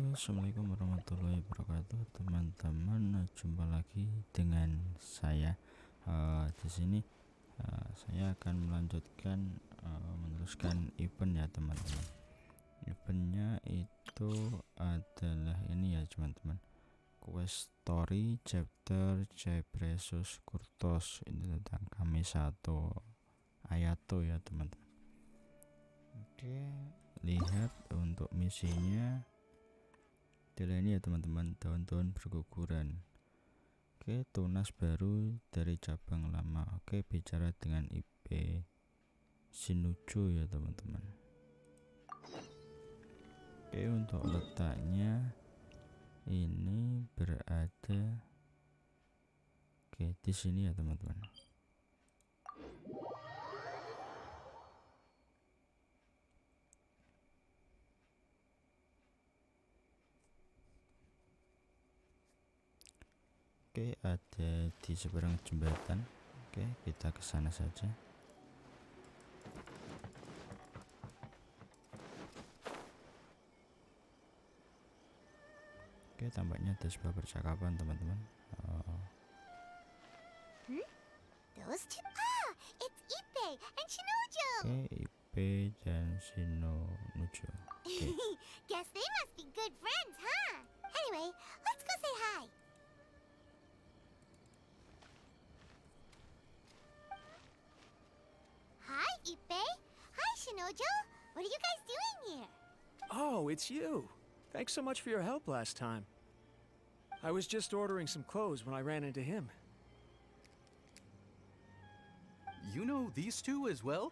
Halo, assalamualaikum warahmatullahi wabarakatuh, teman-teman. Jumpa lagi dengan saya. Di sini saya akan melanjutkan meneruskan event ya, teman-teman. Eventnya itu adalah ini ya, teman-teman. Quest Story Chapter Cepresus Kurtos. Ini tentang Kamisato Ayato ya, teman-teman. Oke, lihat untuk misinya. Ini ya, teman-teman, Daun Daun Berguguran. Oke, tunas baru dari cabang lama. Oke, bicara dengan IP Sinuju ya, teman-teman. Oke, untuk letaknya ini berada di sini ya, teman-teman. Oke, ada di seberang jembatan. Oke, kita ke sana saja. Oke, tampaknya ada sebuah percakapan, teman-teman. Those two? Ah, it's Ippei and Shinojo. Oke, IP dan Shinojo. Guess they must be good friends, huh? Anyway, let's go say hi. Hi, Ippei. Hi, Shinojo. What are you guys doing here? Oh, it's you. Thanks so much for your help last time. I was just ordering some clothes when I ran into him. You know these two as well?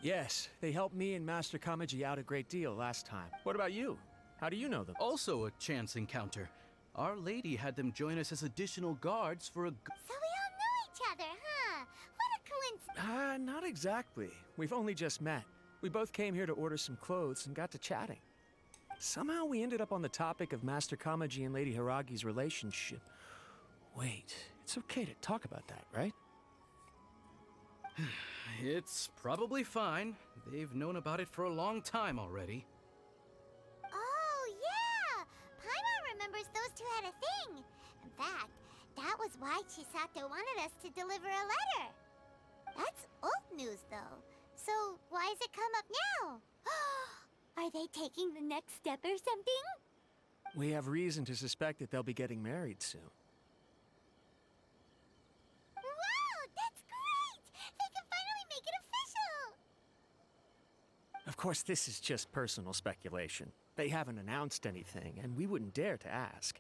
Yes, they helped me and Master Kamaji out a great deal last time. What about you? How do you know them? Also a chance encounter. Our lady had them join us as additional guards for a... So we all know each other, huh? What a coincidence. Not exactly. We've only just met. We both came here to order some clothes and got to chatting. Somehow we ended up on the topic of Master Kamaji and Lady Hiragi's relationship. Wait, it's okay to talk about that, right? It's probably fine. They've known about it for a long time already. Oh, yeah! Paimon remembers those two had a thing. In fact, that was why Chisato wanted us to deliver a letter. That's old news, though. So why has it come up now? Are they taking the next step or something? We have reason to suspect that they'll be getting married soon. Wow, that's great! They can finally make it official! Of course, this is just personal speculation. They haven't announced anything, and we wouldn't dare to ask.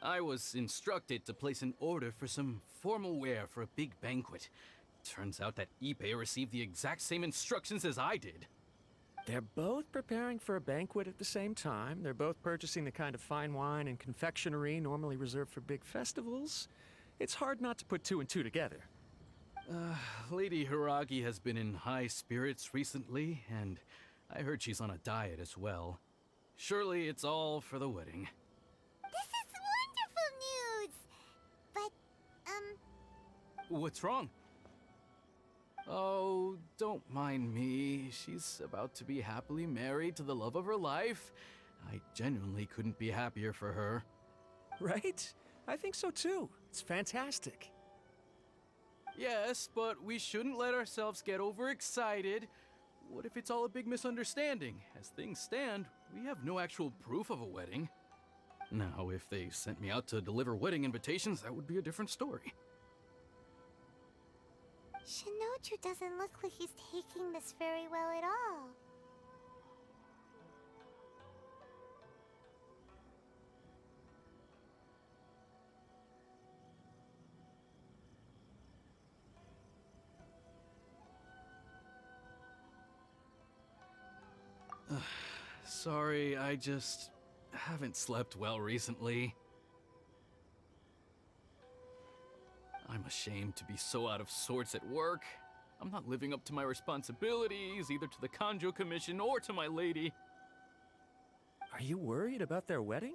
I was instructed to place an order for some formal wear for a big banquet. Turns out that Ippei received the exact same instructions as I did. They're both preparing for a banquet at the same time. They're both purchasing the kind of fine wine and confectionery normally reserved for big festivals. It's hard not to put two and two together. Lady Hiragi has been in high spirits recently, and I heard she's on a diet as well. Surely it's all for the wedding. This is wonderful news! But, What's wrong? Oh, don't mind me. She's about to be happily married to the love of her life. I genuinely couldn't be happier for her. Right? I think so too. It's fantastic. Yes, but we shouldn't let ourselves get overexcited. What if it's all a big misunderstanding? As things stand, we have no actual proof of a wedding. Now, if they sent me out to deliver wedding invitations, that would be a different story. Shinoju doesn't look like he's taking this very well at all. Sorry, I just haven't slept well recently. I'm ashamed to be so out of sorts at work. I'm not living up to my responsibilities, either to the Kanjo Commission or to my lady. Are you worried about their wedding?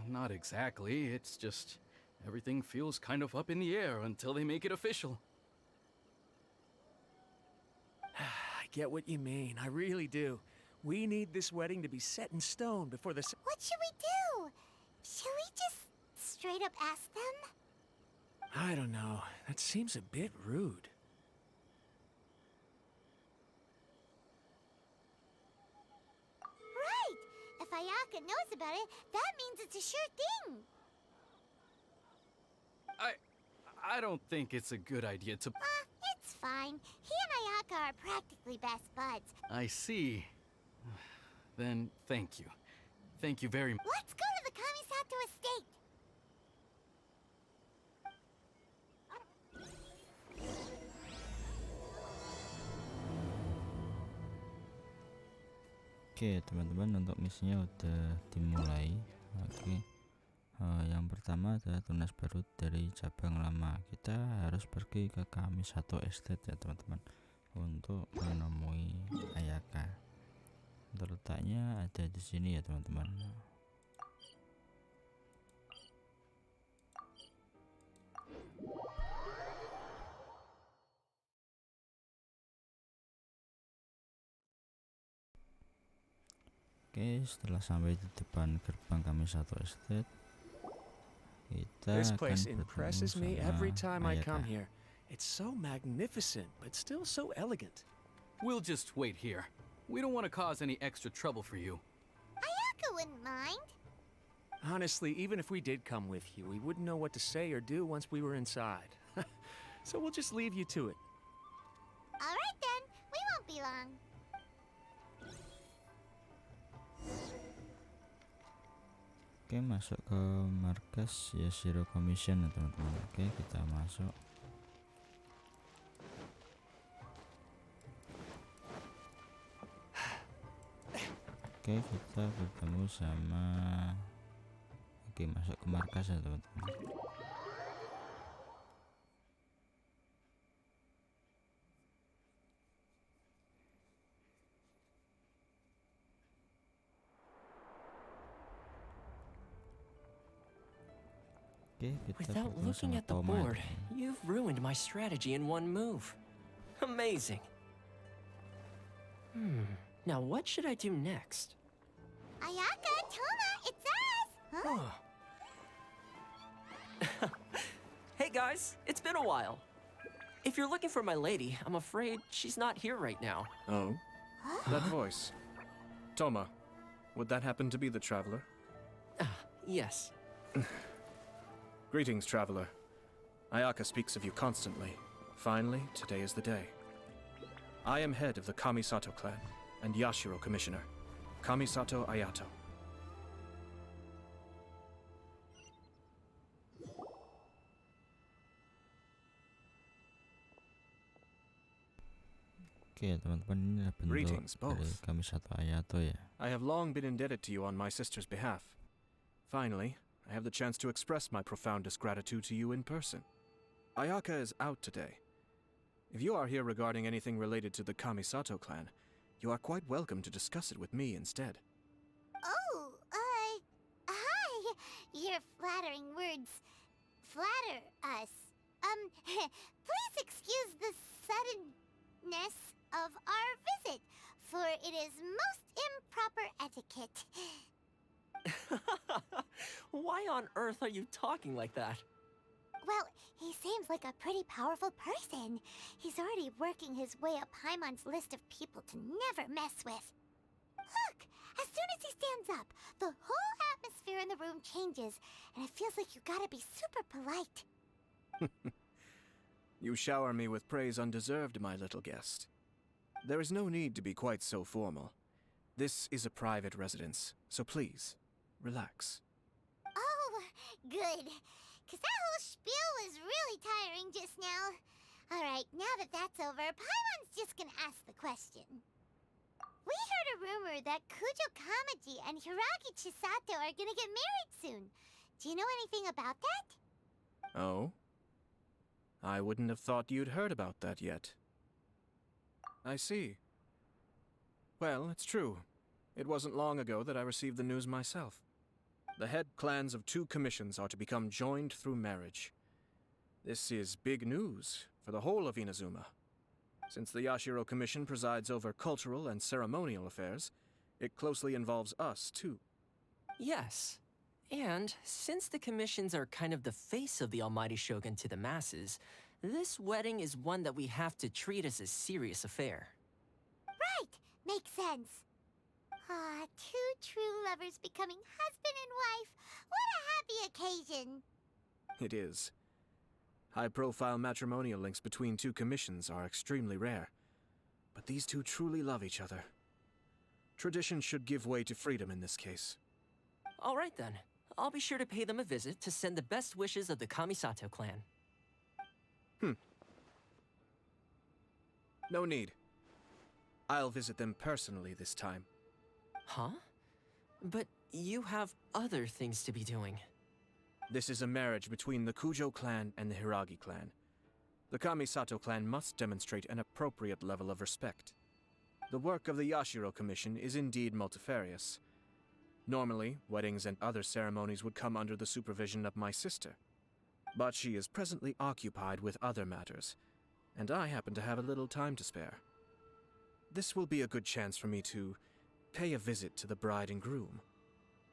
Not exactly, it's just everything feels kind of up in the air until they make it official. I get what you mean, I really do. We need this wedding to be set in stone before the... What should we do? Should we just straight up ask them? I don't know. That seems a bit rude. Right! If Ayaka knows about it, that means it's a sure thing. I don't think it's a good idea to... It's fine. He and Ayaka are practically best buds. I see. Then thank you. Thank you very much. Let's go to the Kamisato estate. Oke teman-teman, untuk misinya udah dimulai. Oke, yang pertama adalah tunas baru dari cabang lama. Kita harus pergi ke Kamisato Estate ya teman-teman, untuk menemui Ayaka. Terletaknya ada di sini ya teman-teman. Oke, setelah sampai di depan gerbang Kamisato Estate, kita This akan place bertemu impresses me sama every time I come Ayaka. here. It's so magnificent, but still so elegant. We'll just wait here. We don't want to cause any extra trouble for you. Ayaka wouldn't mind. Honestly, even if we did come with you, we wouldn't know what to say or do once we were inside. So we'll just leave you to it. All right then, we won't be long. Oke, masuk ke markas Yashiro Commission ya teman-teman. Oke, kita masuk. Oke, kita bertemu sama... Oke, masuk ke markas ya teman-teman. Oke, kita Without bertemu looking sama at the Toma ya, board, teman-teman. you've ruined my strategy in one move. Amazing. Now what should I do next? Ayaka, Toma, it's us! Huh? Hey guys, it's been a while. If you're looking for my lady, I'm afraid she's not here right now. Oh? That voice. Toma, would that happen to be the traveler? Yes. Greetings, traveler. Ayaka speaks of you constantly. Finally, today is the day. I am head of the Kamisato clan and Yashiro commissioner, Kamisato Ayato. Oke teman-teman, ini adalah bentuk Greetings, dari both. Kamisato Ayato ya. I have long been indebted to you on my sister's behalf. Finally, I have the chance to express my profoundest gratitude to you in person. Ayaka is out today. If you are here regarding anything related to the Kamisato clan, you are quite welcome to discuss it with me instead. Oh, hi. Your flattering words flatter us. Please excuse the suddenness of our visit, for it is most improper etiquette. Why on earth are you talking like that? Well, he seems like a pretty powerful person. He's already working his way up Paimon's list of people to never mess with. Look! As soon as he stands up, the whole atmosphere in the room changes, and it feels like you gotta be super polite. You shower me with praise undeserved, my little guest. There is no need to be quite so formal. This is a private residence, so please, relax. Oh, good. Because that whole spiel was really tiring just now. Alright, now that that's over, Paimon's just gonna ask the question. We heard a rumor that Kujo Kamaji and Hiragi Chisato are gonna get married soon. Do you know anything about that? Oh? I wouldn't have thought you'd heard about that yet. I see. Well, it's true. It wasn't long ago that I received the news myself. The head clans of 2 commissions are to become joined through marriage. This is big news for the whole of Inazuma. Since the Yashiro Commission presides over cultural and ceremonial affairs, It closely involves us, too. Yes. And since the commissions are kind of the face of the almighty shogun to the masses, this wedding is one that we have to treat as a serious affair. Right! Makes sense. Ah, two true lovers becoming husband and wife. What a happy occasion! It is. High-profile matrimonial links between two commissions are extremely rare. But these two truly love each other. Tradition should give way to freedom in this case. All right then. I'll be sure to pay them a visit to send the best wishes of the Kamisato clan. No need. I'll visit them personally this time. Huh? But you have other things to be doing. This is a marriage between the Kujo clan and the Hiragi clan. The Kamisato clan must demonstrate an appropriate level of respect. The work of the Yashiro Commission is indeed multifarious. Normally, weddings and other ceremonies would come under the supervision of my sister. But she is presently occupied with other matters, and I happen to have a little time to spare. This will be a good chance for me to pay a visit to the bride and groom.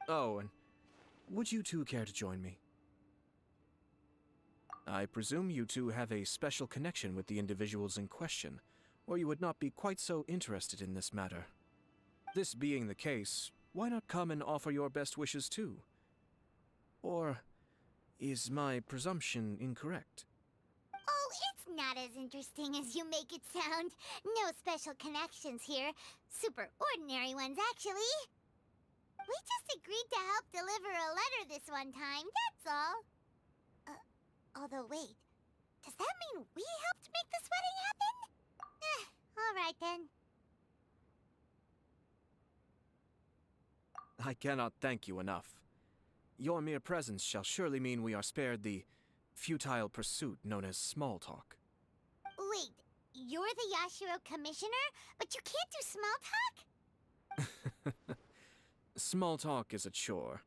Oh, and would you two care to join me? I presume you two have a special connection with the individuals in question, or you would not be quite so interested in this matter. This being the case, why not come and offer your best wishes too? Or is my presumption incorrect? Oh, it's not as interesting as you make it sound. No special connections here. Super ordinary ones, actually. We just agreed to help deliver a letter this one time, that's all. Although wait, does that mean we helped make this wedding happen? All right then. I cannot thank you enough. Your mere presence shall surely mean we are spared the futile pursuit known as small talk. Wait, you're the Yashiro Commissioner, but you can't do small talk? Small talk is a chore.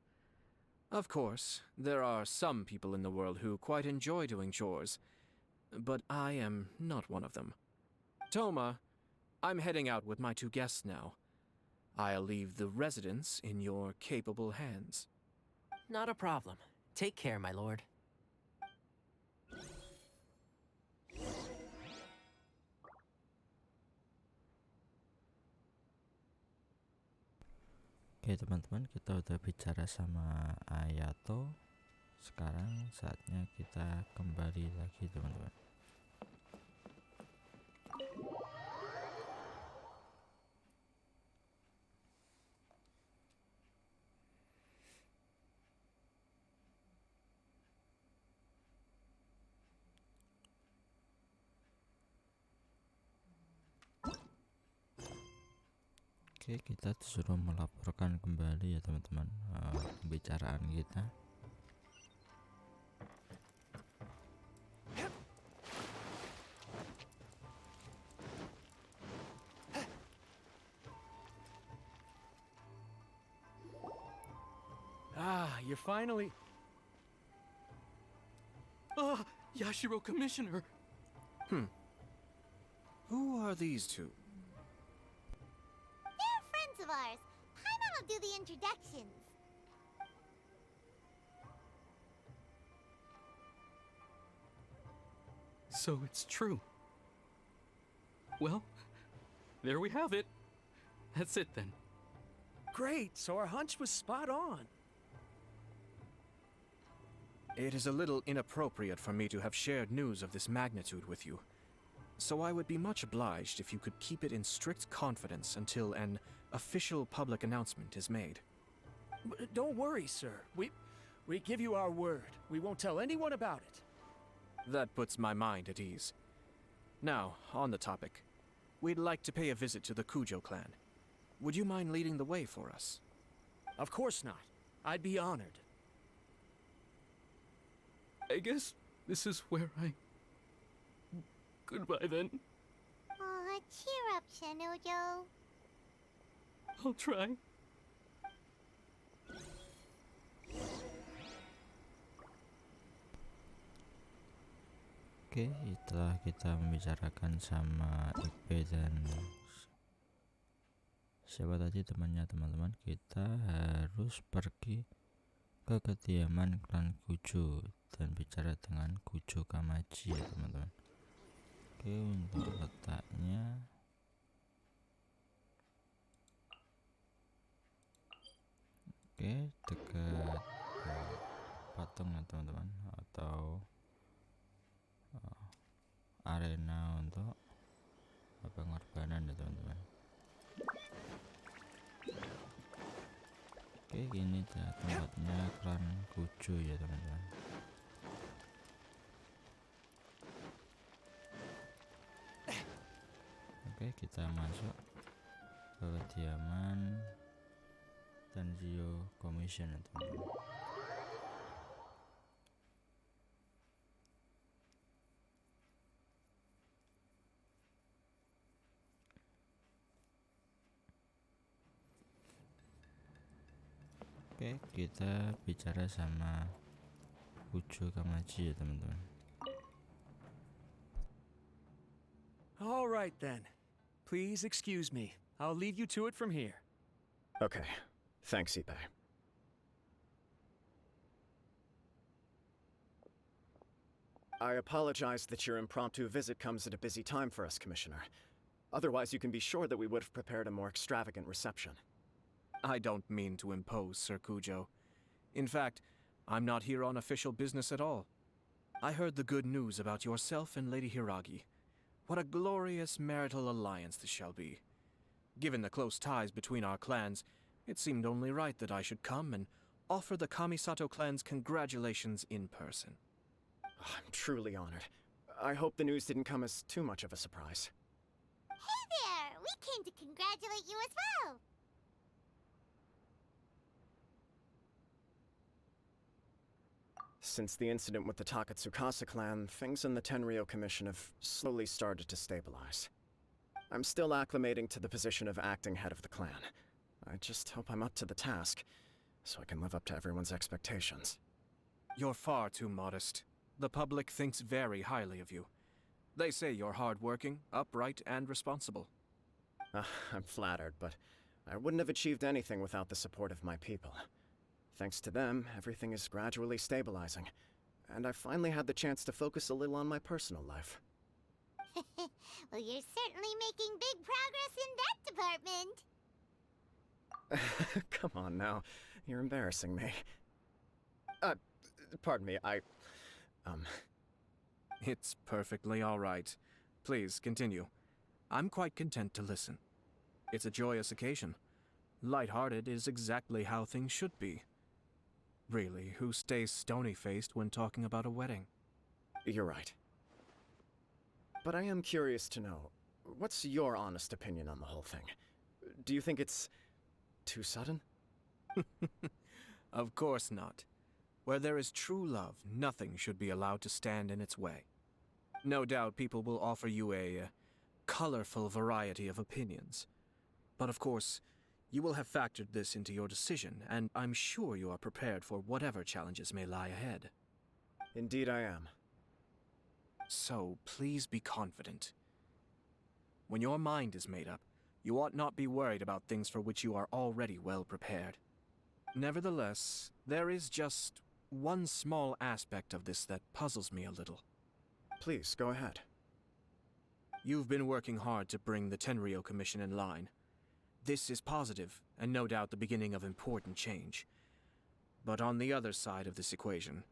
Of course, there are some people in the world who quite enjoy doing chores, but I am not one of them. Toma, I'm heading out with my two guests now. I'll leave the residence in your capable hands. Not a problem. Take care, my lord. Oke teman-teman, kita udah bicara sama Ayato. Sekarang saatnya kita kembali lagi teman-teman. Oke, kita disuruh melaporkan kembali ya teman-teman pembicaraan kita. Ah, you're finally... Yashiro Commissioner! Who are these two? They're friends of ours. Paimon will do the introductions. So it's true. Well, there we have it. That's it then. Great, so our hunch was spot on. It is a little inappropriate for me to have shared news of this magnitude with you, so I would be much obliged if you could keep it in strict confidence until an official public announcement is made. Don't worry, sir. We give you our word. We won't tell anyone about it. That puts my mind at ease. Now, on the topic. We'd like to pay a visit to the Kujo clan. Would you mind leading the way for us? Of course not. I'd be honored. I guess this is where I... Goodbye then. Aw, cheer up, Shanojo. I'll try. Oke, setelah kita membicarakan sama Ipe dan siapa tadi temannya teman-teman, kita harus pergi ke kediaman klan Kujo dan bicara dengan Kujo Kamaji ya teman-teman. Oke, untuk letaknya dekat patung ya teman-teman, atau arena untuk pengorbanan ya teman-teman. Oke, gini ya tempatnya klan Kujo ya teman-teman. Oke, kita masuk ke kediaman Tenjo Commission ya teman-teman. Oke, kita bicara sama Kujo Kamaji ya teman-teman. All right then. Please excuse me. I'll leave you to it from here. Okay. Thanks, Ibe. I apologize that your impromptu visit comes at a busy time for us, Commissioner. Otherwise, you can be sure that we would have prepared a more extravagant reception. I don't mean to impose, Sir Kujo. In fact, I'm not here on official business at all. I heard the good news about yourself and Lady Hiragi. What a glorious marital alliance this shall be. Given the close ties between our clans, it seemed only right that I should come and offer the Kamisato clan's congratulations in person. I'm truly honored. I hope the news didn't come as too much of a surprise. Hey there! We came to congratulate you as well! Since the incident with the Takatsukasa clan, things in the Tenryou Commission have slowly started to stabilize. I'm still acclimating to the position of acting head of the clan. I just hope I'm up to the task, so I can live up to everyone's expectations. You're far too modest. The public thinks very highly of you. They say you're hardworking, upright, and responsible. I'm flattered, but I wouldn't have achieved anything without the support of my people. Thanks to them, everything is gradually stabilizing, and I finally had the chance to focus a little on my personal life. Well, you're certainly making big progress in that department. Come on now, you're embarrassing me. Pardon me, It's perfectly all right. Please, continue. I'm quite content to listen. It's a joyous occasion. Light-hearted is exactly how things should be. Really, who stays stony-faced when talking about a wedding? You're right. But I am curious to know, what's your honest opinion on the whole thing? Do you think it's too sudden? Of course not. Where there is true love, nothing should be allowed to stand in its way. No doubt people will offer you a colorful variety of opinions. But of course, you will have factored this into your decision, and I'm sure you are prepared for whatever challenges may lie ahead. Indeed I am. So, please be confident. When your mind is made up, you ought not be worried about things for which you are already well prepared. Nevertheless, there is just one small aspect of this that puzzles me a little. Please, go ahead. You've been working hard to bring the Tenryou Commission in line. This is positive, and no doubt the beginning of important change. But on the other side of this equation,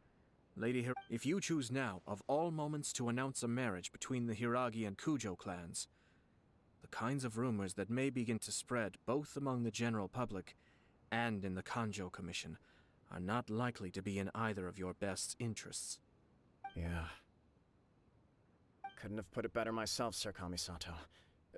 if you choose now, of all moments, to announce a marriage between the Hiragi and Kujo clans, the kinds of rumors that may begin to spread both among the general public and in the Kanjo Commission are not likely to be in either of your best interests. Yeah. Couldn't have put it better myself, Sir Kamisato.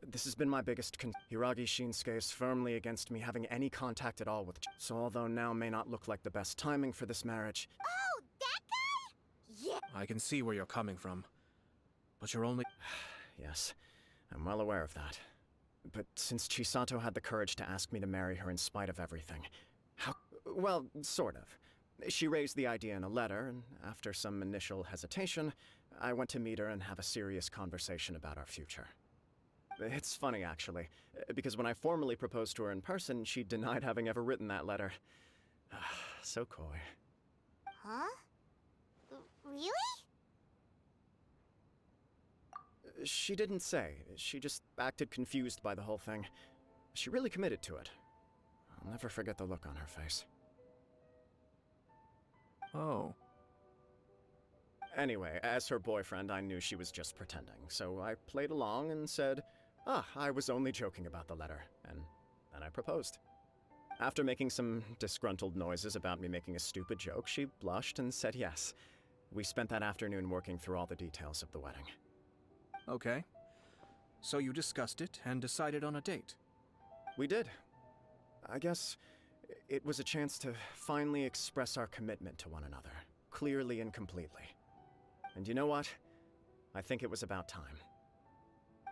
This has been my biggest Hiragi Shinsuke is firmly against me having any contact at all with so although now may not look like the best timing for this marriage... Oh, that guy? Yeah! I can see where you're coming from, but you're only... Yes, I'm well aware of that. But since Chisato had the courage to ask me to marry her in spite of everything... How... Well, sort of. She raised the idea in a letter, and after some initial hesitation, I went to meet her and have a serious conversation about our future. It's funny, actually, because when I formally proposed to her in person, she denied having ever written that letter. So coy. Huh? Really? She didn't say. She just acted confused by the whole thing. She really committed to it. I'll never forget the look on her face. Oh. Anyway, as her boyfriend, I knew she was just pretending, so I played along and said, I was only joking about the letter, and then I proposed. After making some disgruntled noises about me making a stupid joke, she blushed and said yes. We spent that afternoon working through all the details of the wedding. Okay. So you discussed it and decided on a date? We did. I guess it was a chance to finally express our commitment to one another, clearly and completely. And you know what? I think it was about time.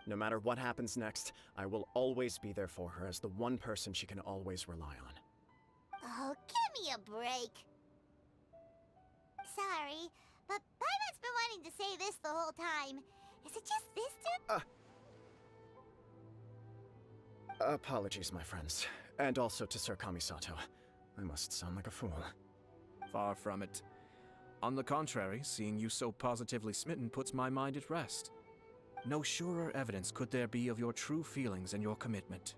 No matter what happens next, I will always be there for her as the one person she can always rely on. Oh, give me a break. Sorry, but Paimon's been wanting to say this the whole time. Is it just this time? Apologies, my friends. And also to Sir Kamisato. I must sound like a fool. Far from it. On the contrary, seeing you so positively smitten puts my mind at rest. No surer evidence could there be of your true feelings and your commitment.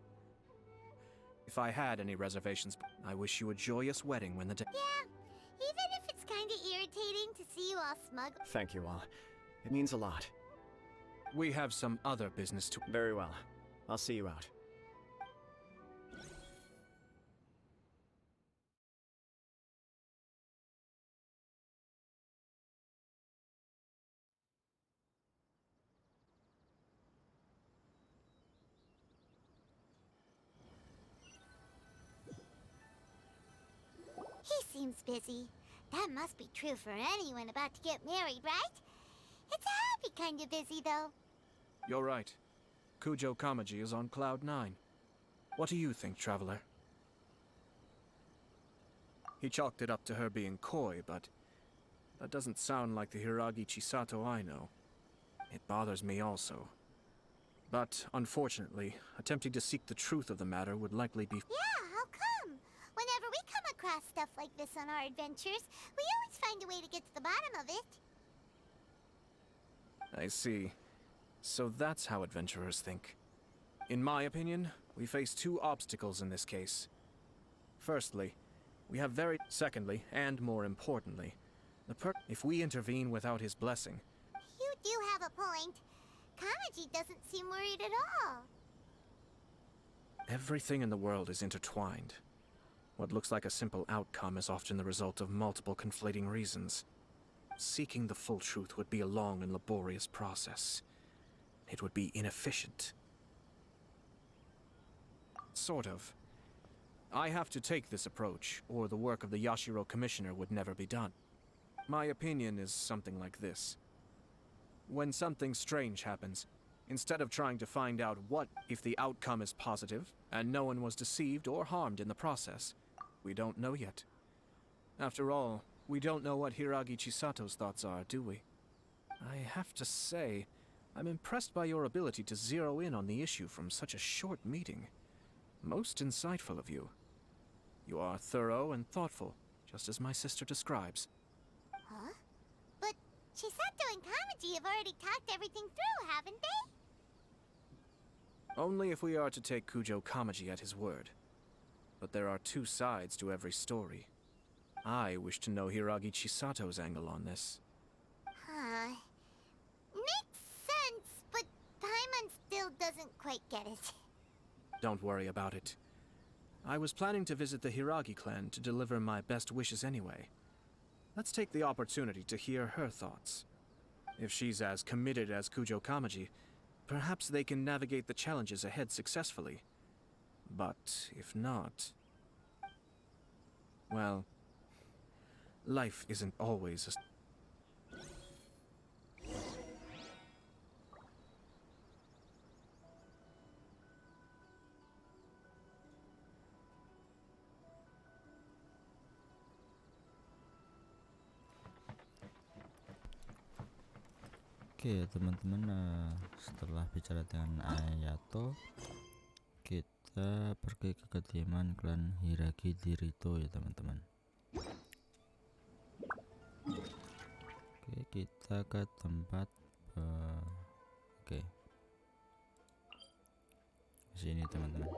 If I had any reservations, I wish you a joyous wedding when the day— Yeah, even if it's kinda irritating to see you all smug. Thank you all. It means a lot. We have some other business to— Very well. I'll see you out. He seems busy. That must be true for anyone about to get married, right? It's a happy kind of busy, though. You're right. Kujo Kamaji is on cloud 9. What do you think, traveler? He chalked it up to her being coy, but that doesn't sound like the Hiragi Chisato I know. It bothers me also. But, unfortunately, attempting to seek the truth of the matter would likely be— Yeah, how come? Whenever we come across stuff like this on our adventures, we always find a way to get to the bottom of it. I see. So that's how adventurers think. In my opinion, we face two obstacles in this case. Firstly, we have Secondly, and more importantly, if we intervene without his blessing— You do have a point. Kamaji doesn't seem worried at all. Everything in the world is intertwined. What looks like a simple outcome is often the result of multiple conflating reasons. Seeking the full truth would be a long and laborious process. It would be inefficient. Sort of. I have to take this approach, or the work of the Yashiro Commissioner would never be done. My opinion is something like this. When something strange happens, instead of trying to find out what if the outcome is positive, and no one was deceived or harmed in the process, we don't know yet. After all, we don't know what Hiragi Chisato's thoughts are, do we? I have to say, I'm impressed by your ability to zero in on the issue from such a short meeting. Most insightful of you. You are thorough and thoughtful, just as my sister describes. Huh? But Chisato and Kamaji have already talked everything through, haven't they? Only if we are to take Kujo Kamaji at his word. But there are two sides to every story. I wish to know Hiragi Chisato's angle on this. Huh. Makes sense, but Paimon still doesn't quite get it. Don't worry about it. I was planning to visit the Hiragi clan to deliver my best wishes anyway. Let's take the opportunity to hear her thoughts. If she's as committed as Kujo Kamaji, perhaps they can navigate the challenges ahead successfully. But if not— well, life isn't always a— Oke ya teman-teman, setelah bicara dengan Ayato, kita pergi ke kediaman klan Hiragi di Rito ya teman-teman. Oke, kita ke tempat oke, sini teman-teman.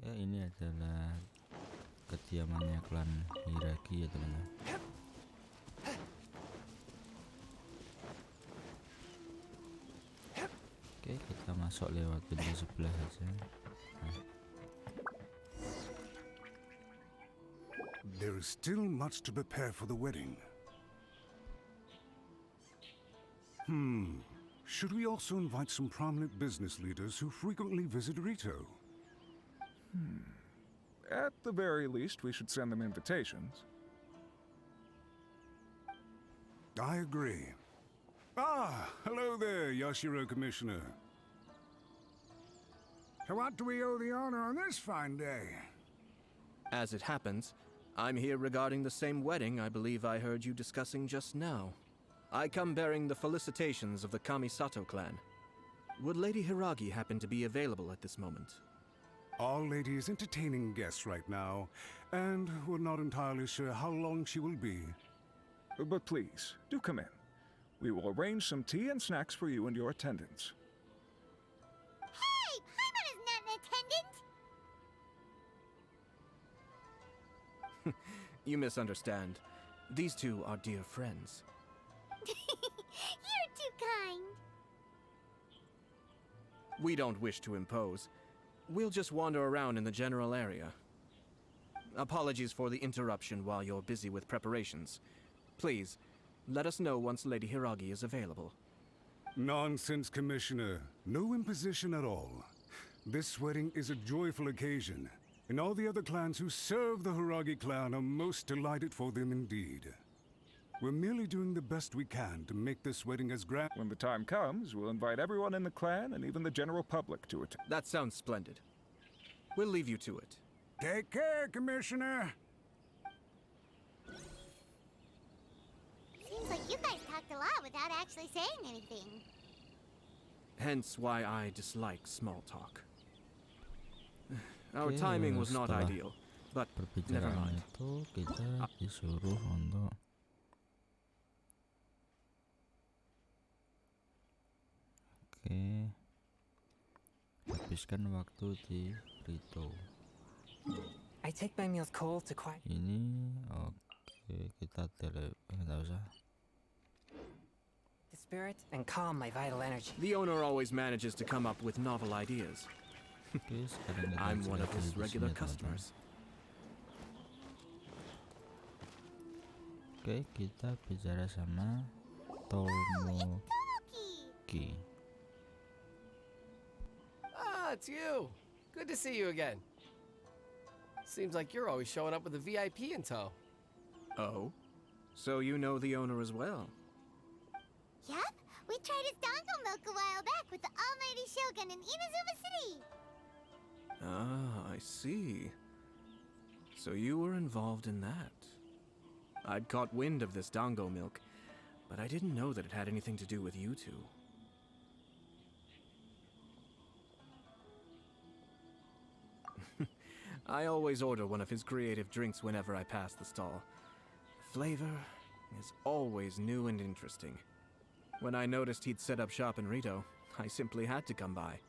Ya, ini adalah kediamannya klan Hiragi ya teman-teman. Oke, kita masuk lewat pintu sebelah saja. Nah, There is still much to prepare for the wedding. Should we also invite some prominent business leaders who frequently visit Rito? At the very least, we should send them invitations. I agree. Ah, hello there, Yashiro Commissioner. To what do we owe the honor on this fine day? As it happens, I'm here regarding the same wedding I believe I heard you discussing just now. I come bearing the felicitations of the Kamisato clan. Would Lady Hiragi happen to be available at this moment? Our lady is entertaining guests right now, and we're not entirely sure how long she will be. But please, do come in. We will arrange some tea and snacks for you and your attendants. Hey, Paimon is not an attendant! You misunderstand. These two are dear friends. You're too kind. We don't wish to impose. We'll just wander around in the general area. Apologies for the interruption while you're busy with preparations. Please, let us know once Lady Hiragi is available. Nonsense, Commissioner. No imposition at all. This wedding is a joyful occasion, and all the other clans who serve the Hiragi clan are most delighted for them indeed. We're merely doing the best we can to make this wedding as grand. When the time comes, we'll invite everyone in the clan and even the general public to attend. That sounds splendid. We'll leave you to it. Take care, Commissioner. Seems like you guys talked a lot without actually saying anything. Hence why I dislike small talk. Our Oke, timing was not setelah ideal, but never perbicaraan mind. itu kita disuruh untuk habiskan waktu di Rito. I take my meals cold to quiet. Ini kita nggak usah. The spirit and calm my vital energy. The owner always manages to come up with novel ideas. Oke, sekarang kita I'm one of istirahat his di regular sini, teman-teman. customers. Oke, kita bicara sama Tomoki. Ah, it's you. Good to see you again. Seems like you're always showing up with a VIP in tow. Oh? So you know the owner as well? Yup, we tried his dango milk a while back with the almighty shogun in Inazuma City. Ah, I see. So you were involved in that. I'd caught wind of this dango milk, but I didn't know that it had anything to do with you two. I always order one of his creative drinks whenever I pass the stall. The flavor is always new and interesting. When I noticed he'd set up shop in Rito, I simply had to come by.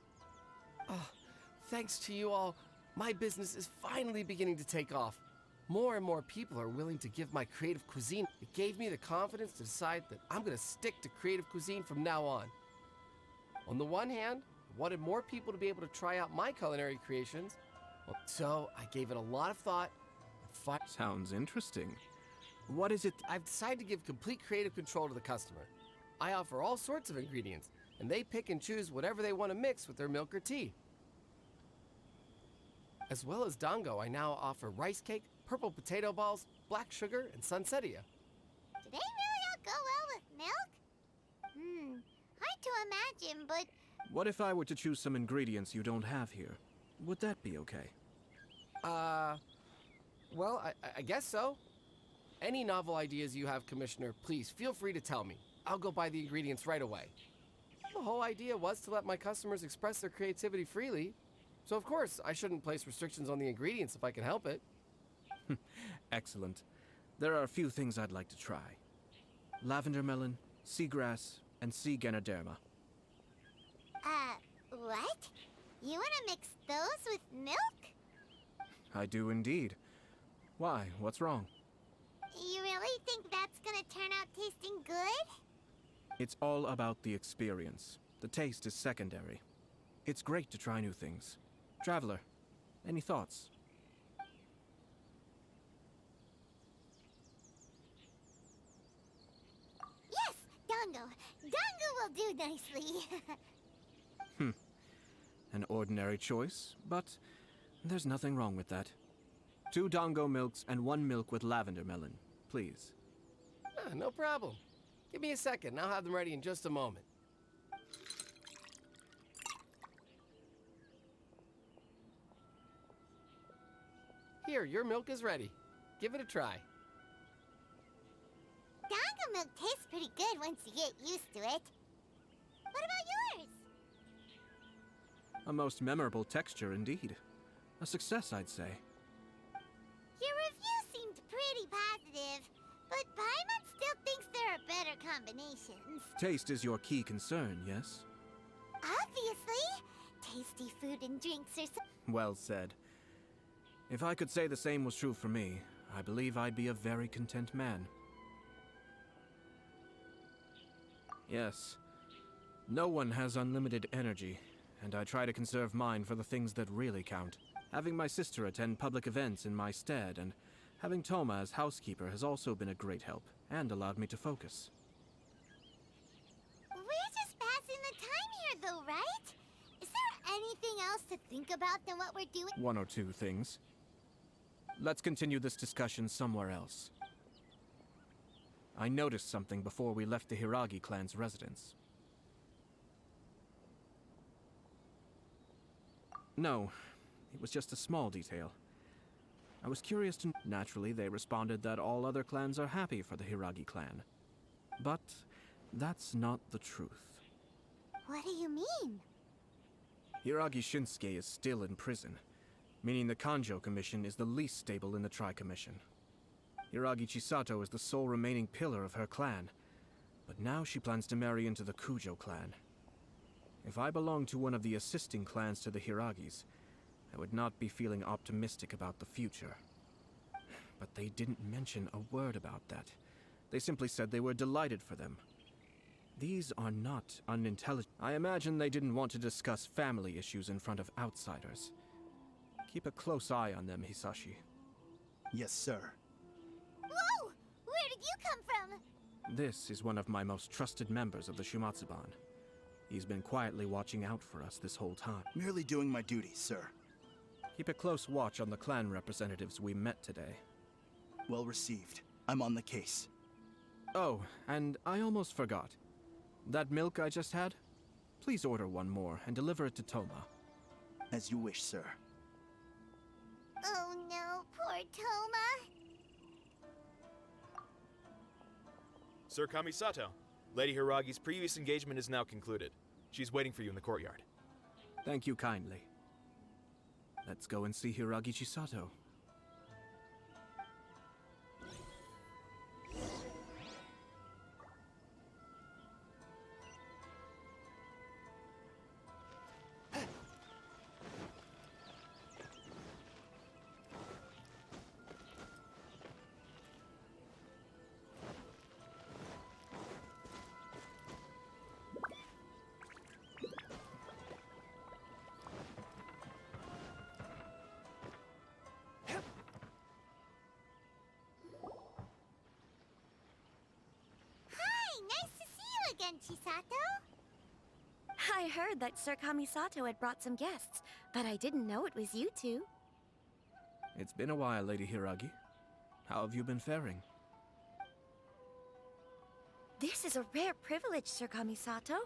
Oh, thanks to you all, my business is finally beginning to take off. More and more people are willing to give my creative cuisine. It gave me the confidence to decide that I'm going to stick to creative cuisine from now on. On the one hand, I wanted more people to be able to try out my culinary creations, so I gave it a lot of thought. Sounds interesting. What is it? I've decided to give complete creative control to the customer. I offer all sorts of ingredients, and they pick and choose whatever they want to mix with their milk or tea. As well as dango, I now offer rice cake, purple potato balls, black sugar, and sunsetia. Do they really all go well with milk? Hard to imagine, but What if I were to choose some ingredients you don't have here? Would that be okay? Well, I guess so. Any novel ideas you have, Commissioner, please feel free to tell me. I'll go buy the ingredients right away. The whole idea was to let my customers express their creativity freely. So of course, I shouldn't place restrictions on the ingredients if I can help it. Excellent. There are a few things I'd like to try. Lavender melon, seagrass, and sea ganoderma. What? You wanna mix those with milk? I do indeed. Why? What's wrong? You really think that's gonna turn out tasting good? It's all about the experience. The taste is secondary. It's great to try new things. Traveler, any thoughts? Yes, Dango. Dango will do nicely. An ordinary choice, but there's nothing wrong with that. 2 Dango milks and 1 milk with lavender melon, please. No problem. Give me a second, I'll have them ready in just a moment. Here, your milk is ready. Give it a try. Dango milk tastes pretty good once you get used to it. What about yours? A most memorable texture indeed. A success, I'd say. Your review seemed pretty positive, but Paimon still thinks there are better combinations. Taste is your key concern, yes? Obviously! Tasty food and drinks are so... Well said. If I could say the same was true for me, I believe I'd be a very content man. Yes. No one has unlimited energy, and I try to conserve mine for the things that really count. Having my sister attend public events in my stead, and having Toma as housekeeper has also been a great help, and allowed me to focus. We're just passing the time here though, right? Is there anything else to think about than what we're doing? 1 or 2 things. Let's continue this discussion somewhere else. I noticed something before we left the Hiragi clan's residence. No, it was just a small detail. I was curious to... Naturally, they responded that all other clans are happy for the Hiragi clan. But that's not the truth. What do you mean? Hiragi Shinsuke is still in prison, meaning the Kanjo Commission is the least stable in the Tri-Commission. Hiragi Chisato is the sole remaining pillar of her clan, but now she plans to marry into the Kujo clan. If I belonged to one of the assisting clans to the Hiragis, I would not be feeling optimistic about the future. But they didn't mention a word about that. They simply said they were delighted for them. These are not unintelligent. I imagine they didn't want to discuss family issues in front of outsiders. Keep a close eye on them, Hisashi. Yes, sir. Whoa! Where did you come from? This is one of my most trusted members of the Shumatsuban. He's been quietly watching out for us this whole time. Merely doing my duty, sir. Keep a close watch on the clan representatives we met today. Well received. I'm on the case. Oh, and I almost forgot. That milk I just had? Please order one more and deliver it to Toma. As you wish, sir. Oh no, poor Toma. Sir Kamisato, Lady Hiragi's previous engagement is now concluded. She's waiting for you in the courtyard. Thank you kindly. Let's go and see Hiragi Chisato. Chisato? I heard that Sir Kamisato had brought some guests, but I didn't know it was you two. It's been a while, Lady Hiragi. How have you been faring? This is a rare privilege, Sir Kamisato.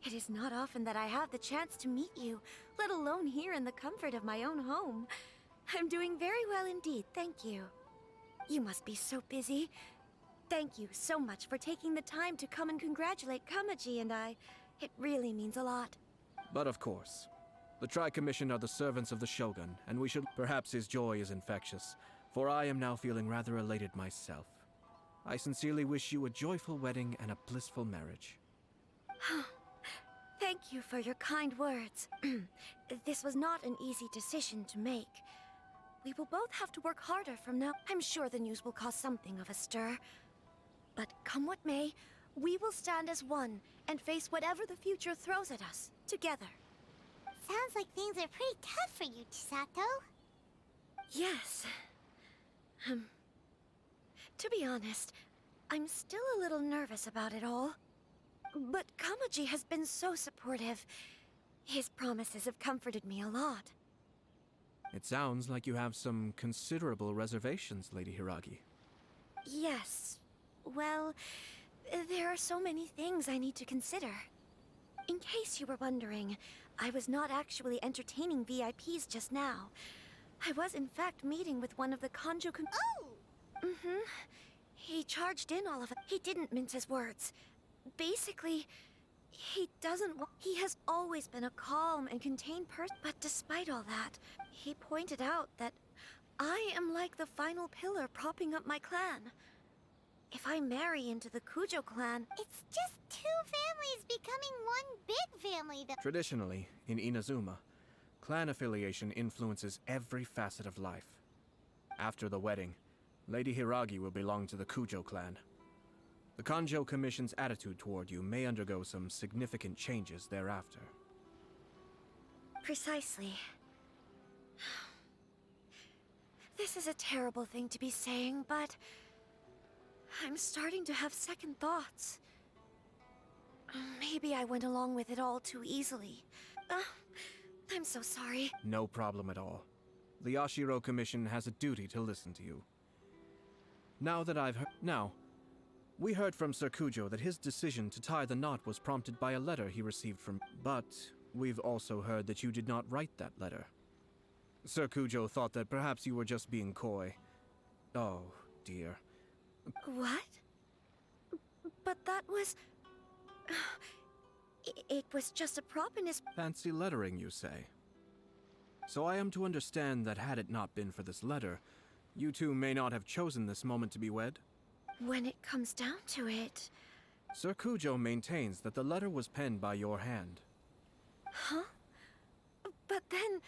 It is not often that I have the chance to meet you, let alone here in the comfort of my own home. I'm doing very well indeed, thank you. You must be so busy. Thank you so much for taking the time to come and congratulate Kamaji and I. It really means a lot. But of course, the Tri-Commission are the servants of the Shogun, and we should... Perhaps his joy is infectious, for I am now feeling rather elated myself. I sincerely wish you a joyful wedding and a blissful marriage. Thank you for your kind words. This was not an easy decision to make. We will both have to work harder from now. I'm sure the news will cause something of a stir. But come what may, we will stand as one and face whatever the future throws at us, together. Sounds like things are pretty tough for you, Chisato. Yes. To be honest, I'm still a little nervous about it all. But Kamaji has been so supportive. His promises have comforted me a lot. It sounds like you have some considerable reservations, Lady Hiragi. Yes. Well, there are so many things I need to consider. In case you were wondering, I was not actually entertaining VIPs just now. I was in fact meeting with one of the Kanjo Oh! Mm-hmm. He charged in all of it. He didn't mince his words. Basically, he has always been a calm and contained person. But despite all that, he pointed out that I am like the final pillar propping up my clan. If I marry into the Kujo clan... It's just two families becoming one big family, though. Traditionally, in Inazuma, clan affiliation influences every facet of life. After the wedding, Lady Hiragi will belong to the Kujo clan. The Kanjo Commission's attitude toward you may undergo some significant changes thereafter. Precisely. This is a terrible thing to be saying, but... I'm starting to have second thoughts. Maybe I went along with it all too easily. I'm so sorry. No problem at all. The Yashiro Commission has a duty to listen to you. We heard from Sir Kujo that his decision to tie the knot was prompted by a letter he received from... But we've also heard that you did not write that letter. Sir Kujo thought that perhaps you were just being coy. Oh, dear. What? But that was... It was just a prop in his... Fancy lettering, you say? So I am to understand that had it not been for this letter, you two may not have chosen this moment to be wed? When it comes down to it... Sir Kujo maintains that the letter was penned by your hand. Huh? But then...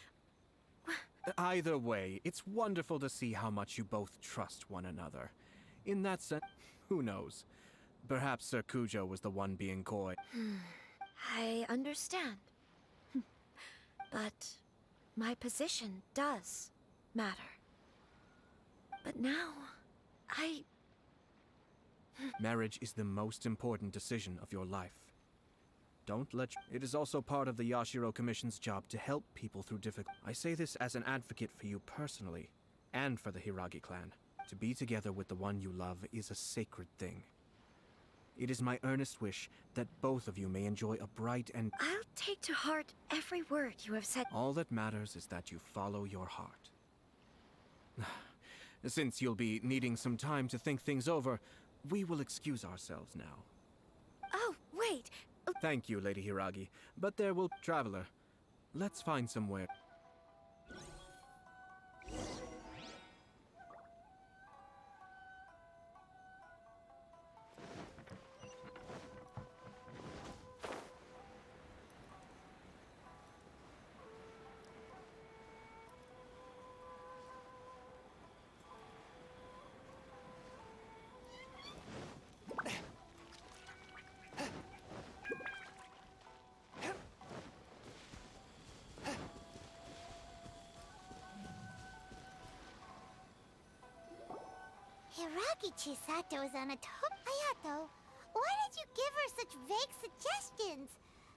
Either way, it's wonderful to see how much you both trust one another. In that sense, who knows? Perhaps Sir Kujo was the one being coy. I understand. But my position does matter. But now, Marriage is the most important decision of your life. Don't let... It is also part of the Yashiro Commission's job to help people through difficult... I say this as an advocate for you personally, and for the Hiragi clan. To be together with the one you love is a sacred thing. It is my earnest wish that both of you may enjoy a bright and... I'll take to heart every word you have said. All that matters is that you follow your heart. Since you'll be needing some time to think things over, we will excuse ourselves now. Oh, wait! Thank you, Lady Hiragi, but there will... Traveler, let's find somewhere... Hiragi Chisato is on a top. Ayato, why did you give her such vague suggestions?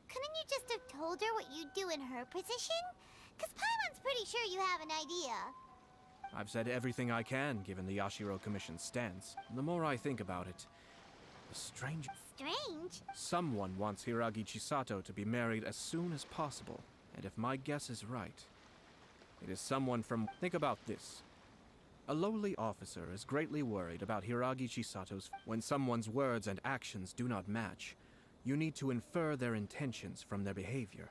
Couldn't you just have told her what you'd do in her position? Cause Paimon's pretty sure you have an idea. I've said everything I can, given the Yashiro Commission's stance. The more I think about it, the strange... Strange? Someone wants Hiragi Chisato to be married as soon as possible, and if my guess is right, It is someone from... Think about this. A lowly officer is greatly worried about Hiragi Chisato's... When someone's words and actions do not match, you need to infer their intentions from their behavior.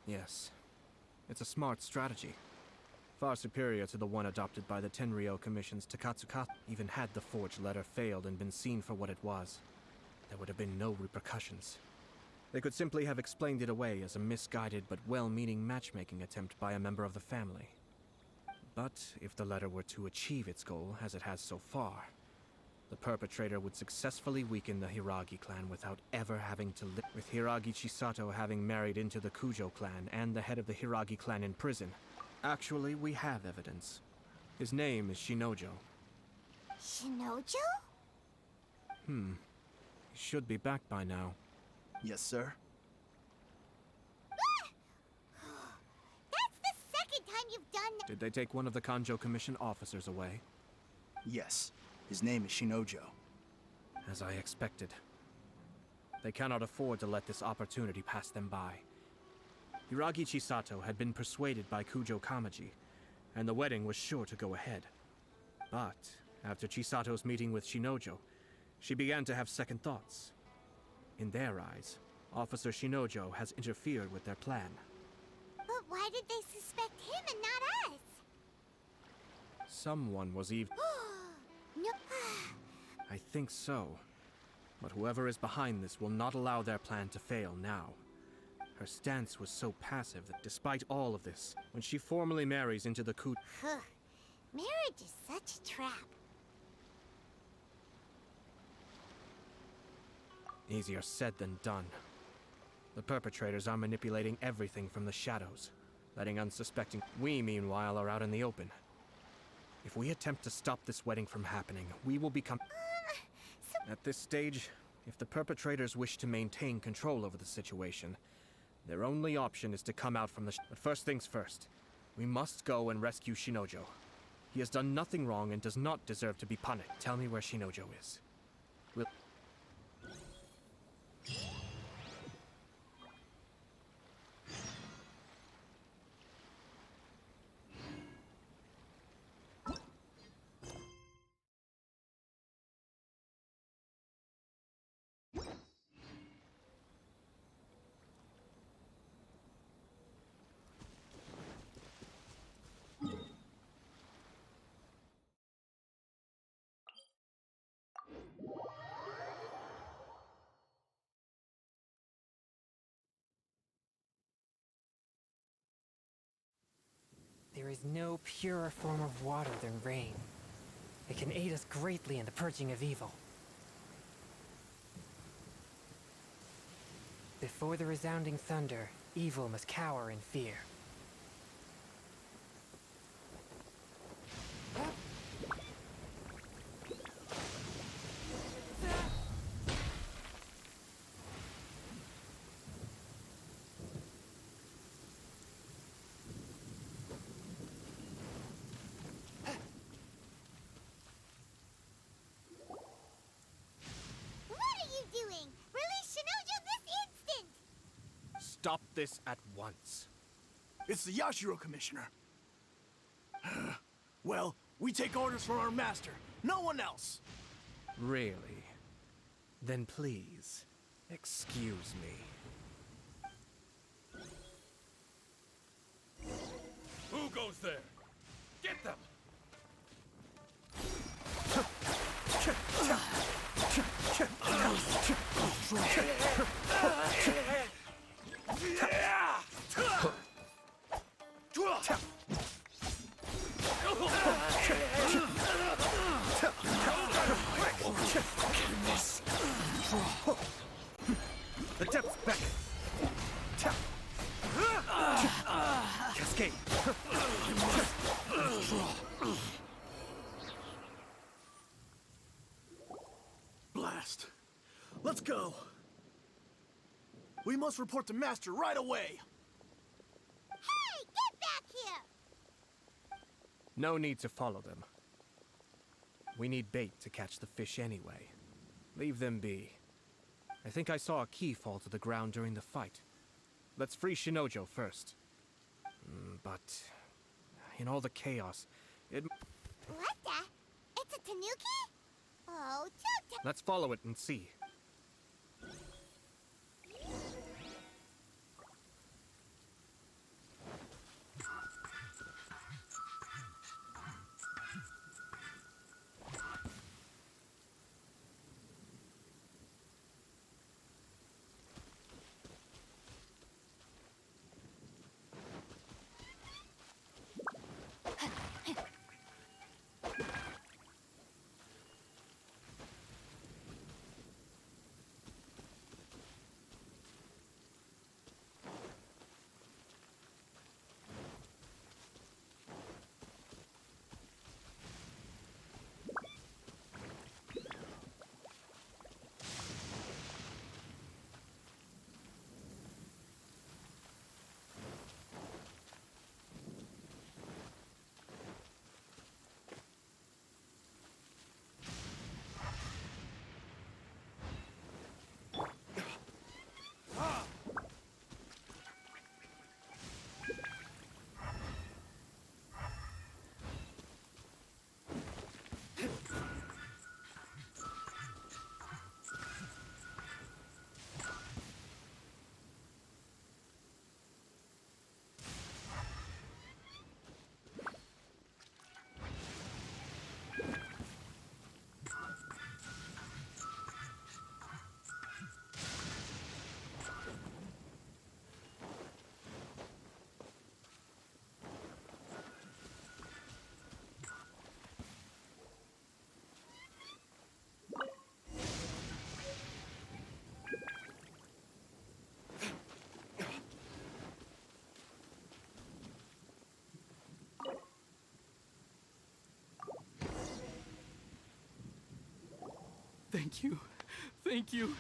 Yes, it's a smart strategy. Far superior to the one adopted by the Tenryou Commission's Takatsuka. Even had the forged letter failed and been seen for what it was, there would have been no repercussions. They could simply have explained it away as a misguided but well-meaning matchmaking attempt by a member of the family. But if the letter were to achieve its goal, as it has so far, the perpetrator would successfully weaken the Hiragi clan without ever having to live. With Hiragi Chisato having married into the Kujo clan and the head of the Hiragi clan in prison, actually we have evidence. His name is Shinojo. Shinojo? He should be back by now. Yes, sir. That's the second time you've done that. Did they take one of the Kanjo Commission officers away? Yes. His name is Shinojo. As I expected. They cannot afford to let this opportunity pass them by. Hiragi Chisato had been persuaded by Kujo Kamaji, and the wedding was sure to go ahead. But after Chisato's meeting with Shinojo, she began to have second thoughts. In their eyes, Officer Shinojo has interfered with their plan. But why did they suspect him and not us? Someone was even... No. I think so. But whoever is behind this will not allow their plan to fail now. Her stance was so passive that despite all of this, when she formally marries into the coup... Marriage is such a trap. Easier said than done. The perpetrators are manipulating everything from the shadows, letting unsuspecting... We, meanwhile, are out in the open. If we attempt to stop this wedding from happening, we will become... At this stage, if the perpetrators wish to maintain control over the situation, their only option is to come out from the... But first things first, we must go and rescue Shinojo. He has done nothing wrong and does not deserve to be punished. Tell me where Shinojo is. We'll... There is no purer form of water than rain. It can aid us greatly in the purging of evil. Before the resounding thunder, evil must cower in fear. Stop this at once. It's the Yashiro Commissioner. Well, we take orders from our master. No one else. Really? Then please, excuse me. Who goes there? Get them! The depth's back. Cascade. Blast. Let's go. We must report to Master right away. Hey, get back here! No need to follow them. We need bait to catch the fish anyway. Leave them be. I think I saw a key fall to the ground during the fight. Let's free Shinojo first. But in all the chaos, it... What the? It's a tanuki? Oh, don't Let's follow it and see. Thank you. Thank you.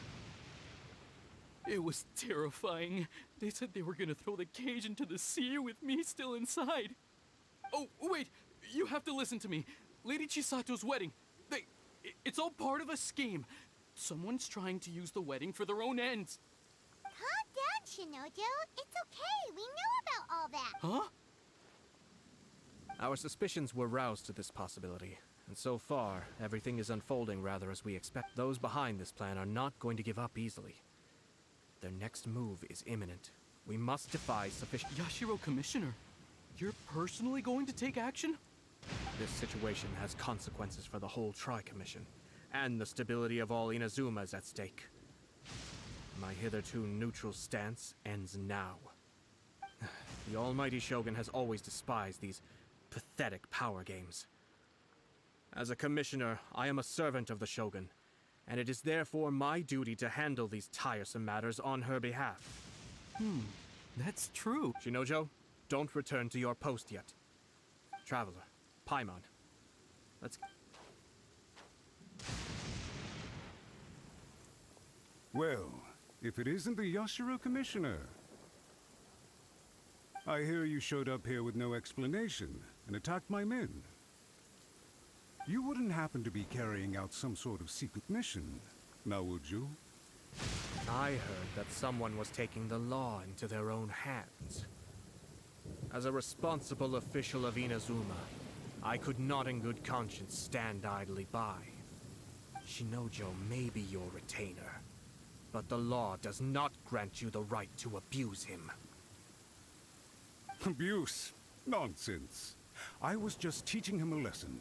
It was terrifying. They said they were gonna throw the cage into the sea with me still inside. Oh, wait. You have to listen to me. Lady Chisato's wedding. It's all part of a scheme. Someone's trying to use the wedding for their own ends. Calm down, Shinojo. It's okay. We know about all that. Huh? Our suspicions were roused to this possibility, and so far, everything is unfolding rather as we expect. Those behind this plan are not going to give up easily. Their next move is imminent. We must defy sufficient... Yashiro Commissioner, you're personally going to take action? This situation has consequences for the whole Tri-Commission, and the stability of all Inazuma is at stake. My hitherto neutral stance ends now. The almighty Shogun has always despised these pathetic power games. As a commissioner, I am a servant of the Shogun, and it is therefore my duty to handle these tiresome matters on her behalf. That's true. Shinojo, don't return to your post yet. Traveler, Paimon, let's... Well, if it isn't the Yashiro Commissioner. I hear you showed up here with no explanation and attacked my men. You wouldn't happen to be carrying out some sort of secret mission, now would you? I heard that someone was taking the law into their own hands. As a responsible official of Inazuma, I could not in good conscience stand idly by. Shinojo may be your retainer, but the law does not grant you the right to abuse him. Abuse? Nonsense. I was just teaching him a lesson.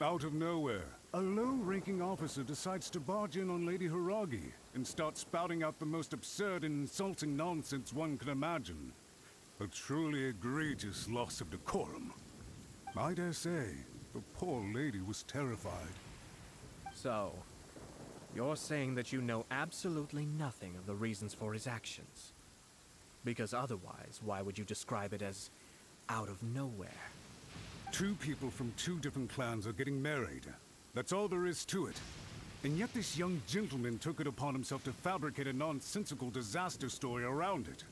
Out of nowhere, a low-ranking officer decides to barge in on Lady Hiragi and start spouting out the most absurd and insulting nonsense one can imagine. A truly egregious loss of decorum. I dare say, the poor lady was terrified. So, you're saying that you know absolutely nothing of the reasons for his actions? Because otherwise, why would you describe it as out of nowhere? Two people from two different clans are getting married. That's all there is to it. And yet this young gentleman took it upon himself to fabricate a nonsensical disaster story around it.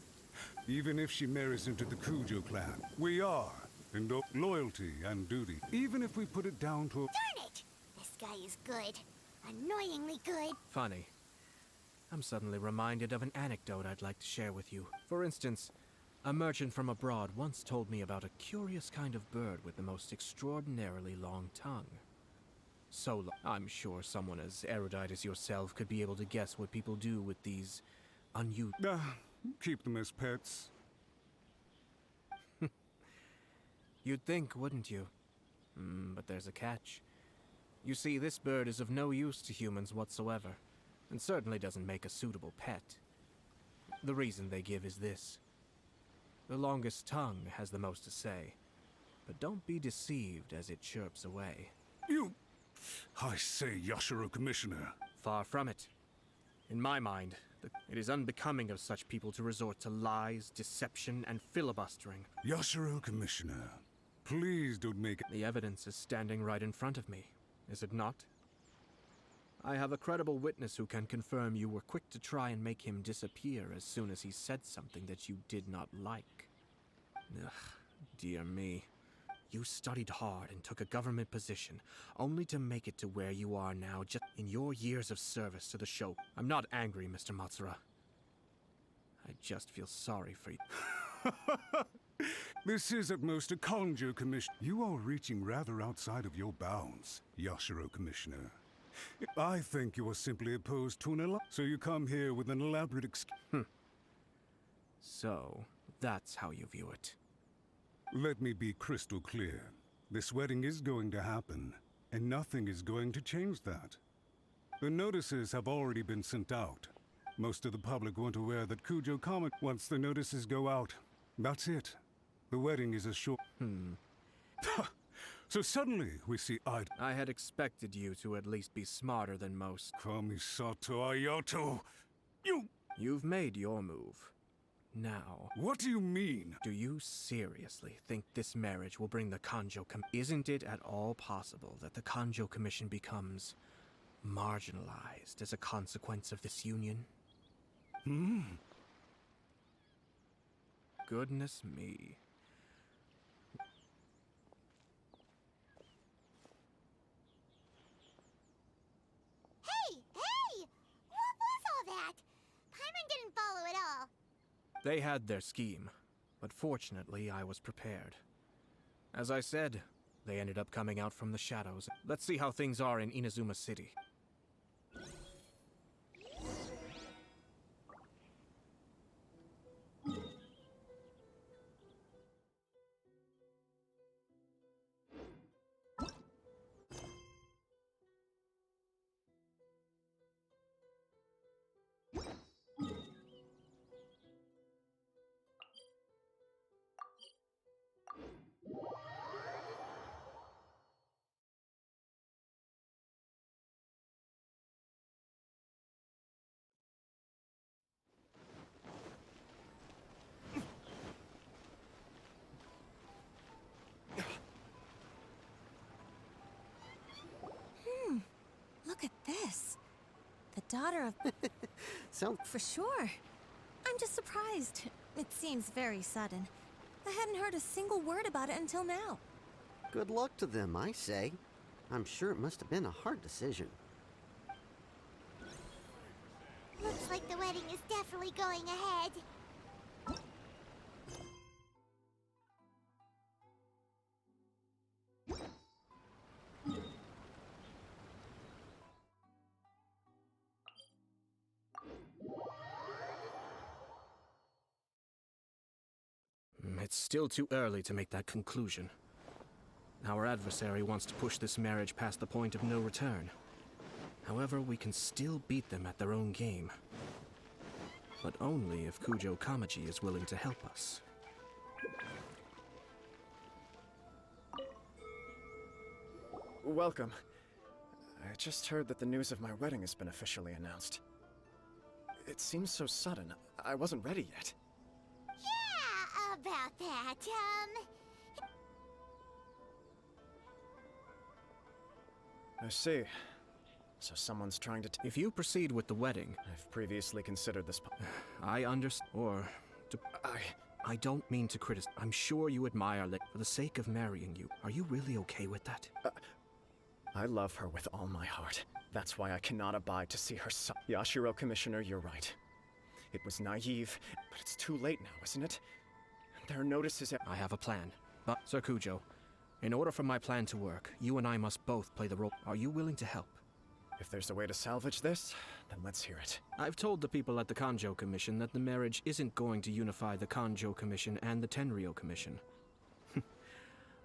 Even if she marries into the Kujo clan, we are in loyalty and duty. Even if we put it down to a... Darn it! This guy is good. Annoyingly good. Funny. I'm suddenly reminded of an anecdote I'd like to share with you. For instance, A merchant from abroad once told me about a curious kind of bird with the most extraordinarily long tongue. I'm sure someone as erudite as yourself could be able to guess what people do with these unusual... Keep them as pets. You'd think, wouldn't you? But there's a catch. You see, this bird is of no use to humans whatsoever, and certainly doesn't make a suitable pet. The reason they give is this. The longest tongue has the most to say, but don't be deceived as it chirps away. I say, Yashiro Commissioner. Far from it. In my mind, it is unbecoming of such people to resort to lies, deception, and filibustering. Yashiro Commissioner, please don't make it. The evidence is standing right in front of me, is it not? I have a credible witness who can confirm you were quick to try and make him disappear as soon as he said something that you did not like. Ugh, dear me. You studied hard and took a government position, only to make it to where you are now just in your years of service to the show. I'm not angry, Mr. Matsura. I just feel sorry for you. This is at most a conjo commission. You are reaching rather outside of your bounds, Yashiro Commissioner. I think you are simply opposed to so you come here with an elaborate excuse. So, that's how you view it. Let me be crystal clear. This wedding is going to happen, and nothing is going to change that. The notices have already been sent out. Most of the public weren't aware that Kujo Comet. Once the notices go out, that's it. The wedding is a short... So suddenly, we see I had expected you to at least be smarter than most. Kamisato Ayato! You've made your move. Now... What do you mean? Do you seriously think this marriage will bring the Kanjo Isn't it at all possible that the Kanjo Commission becomes marginalized as a consequence of this union? Goodness me. Hey! What was all that? Paimon didn't follow at all. They had their scheme, but fortunately I was prepared. As I said, they ended up coming out from the shadows. Let's see how things are in Inazuma City. Look at this. The daughter of... So... For sure. I'm just surprised. It seems very sudden. I hadn't heard a single word about it until now. Good luck to them, I say. I'm sure it must have been a hard decision. Looks like the wedding is definitely going ahead. It's still too early to make that conclusion. Our adversary wants to push this marriage past the point of no return. However, we can still beat them at their own game. But only if Kujo Kamaji is willing to help us. Welcome. I just heard that the news of my wedding has been officially announced. It seems so sudden. I wasn't ready yet. Yeah, about that, I see. So someone's trying to If you proceed with the wedding... I've previously considered this I understand... Or... I don't mean to criticize. I'm sure you admire for the sake of marrying you. Are you really okay with that? I love her with all my heart. That's why I cannot abide to see her son. Yashiro Commissioner, you're right. It was naive, but it's too late now, isn't it? There are notices. I have a plan. But, Sir Kujo, in order for my plan to work, you and I must both play the role. Are you willing to help? If there's a way to salvage this, then let's hear it. I've told the people at the Kanjo Commission that the marriage isn't going to unify the Kanjo Commission and the Tenryou Commission.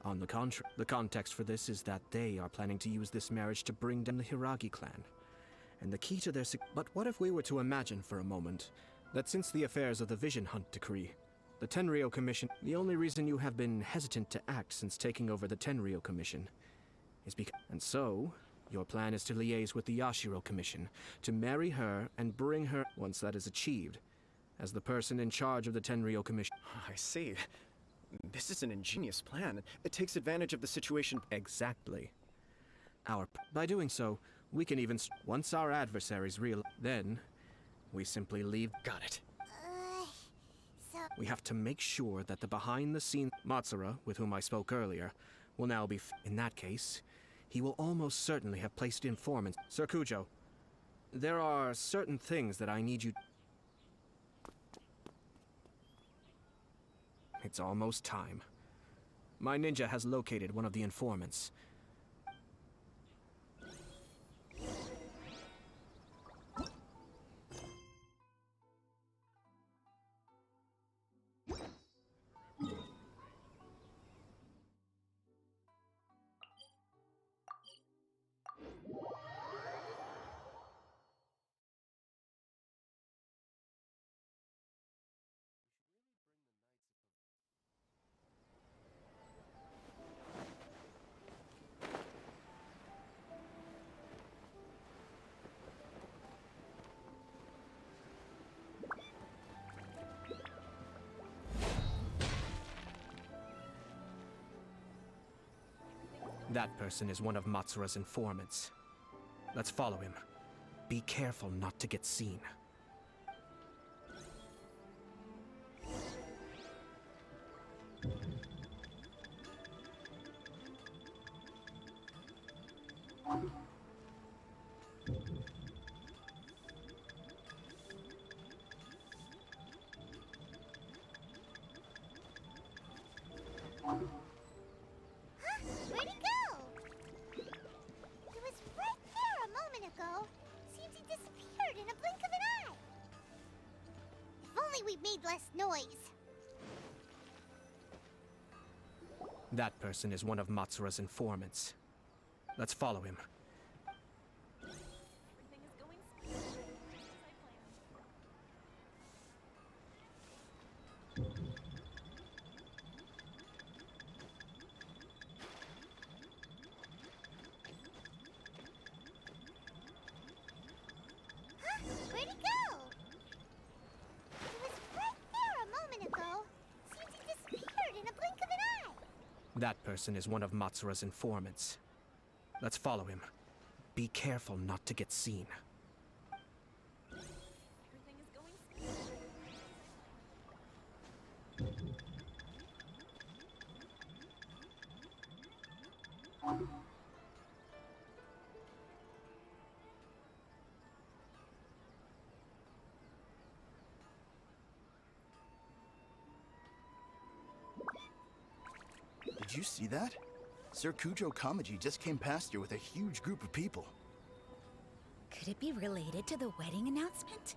On the contrary, the context for this is that they are planning to use this marriage to bring down the Hiragi clan. And the key to their But what if we were to imagine for a moment that since the affairs of the Vision Hunt Decree, the Tenryou Commission, the only reason you have been hesitant to act since taking over the Tenryou Commission is because... And so, your plan is to liaise with the Yashiro Commission, to marry her and bring her, once that is achieved, as the person in charge of the Tenryou Commission. I see. This is an ingenious plan. It takes advantage of the situation. Exactly. By doing so, we can even... Once our adversaries then, we simply leave... Got it. We have to make sure that the behind-the-scenes Matsura, with whom I spoke earlier, will now be... In that case, he will almost certainly have placed informants. Sir Kujo, there are certain things that I need you... It's almost time. My ninja has located one of the informants. That person is one of Matsura's informants. Let's follow him. Be careful not to get seen. Where'd he go? He was right there a moment ago. Seems he disappeared in a blink of an eye. If only we made less noise. That person is one of Matsura's informants. Let's follow him. Where'd he go? He was right there a moment ago. Seems he disappeared in a blink of an eye. That person is one of Matsura's informants. Let's follow him. Be careful not to get seen. Did you see that? Sir Kujo Kamaji just came past here with a huge group of people. Could it be related to the wedding announcement?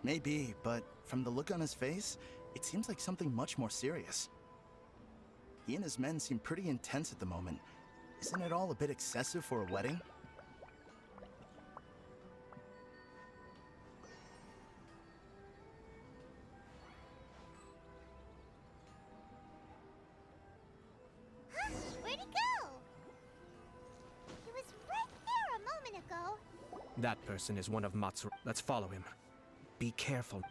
Maybe, but from the look on his face, it seems like something much more serious. He and his men seem pretty intense at the moment. Isn't it all a bit excessive for a wedding? Where'd he go? He was right there a moment ago. That person is one of Matsura. Let's follow him. Be careful.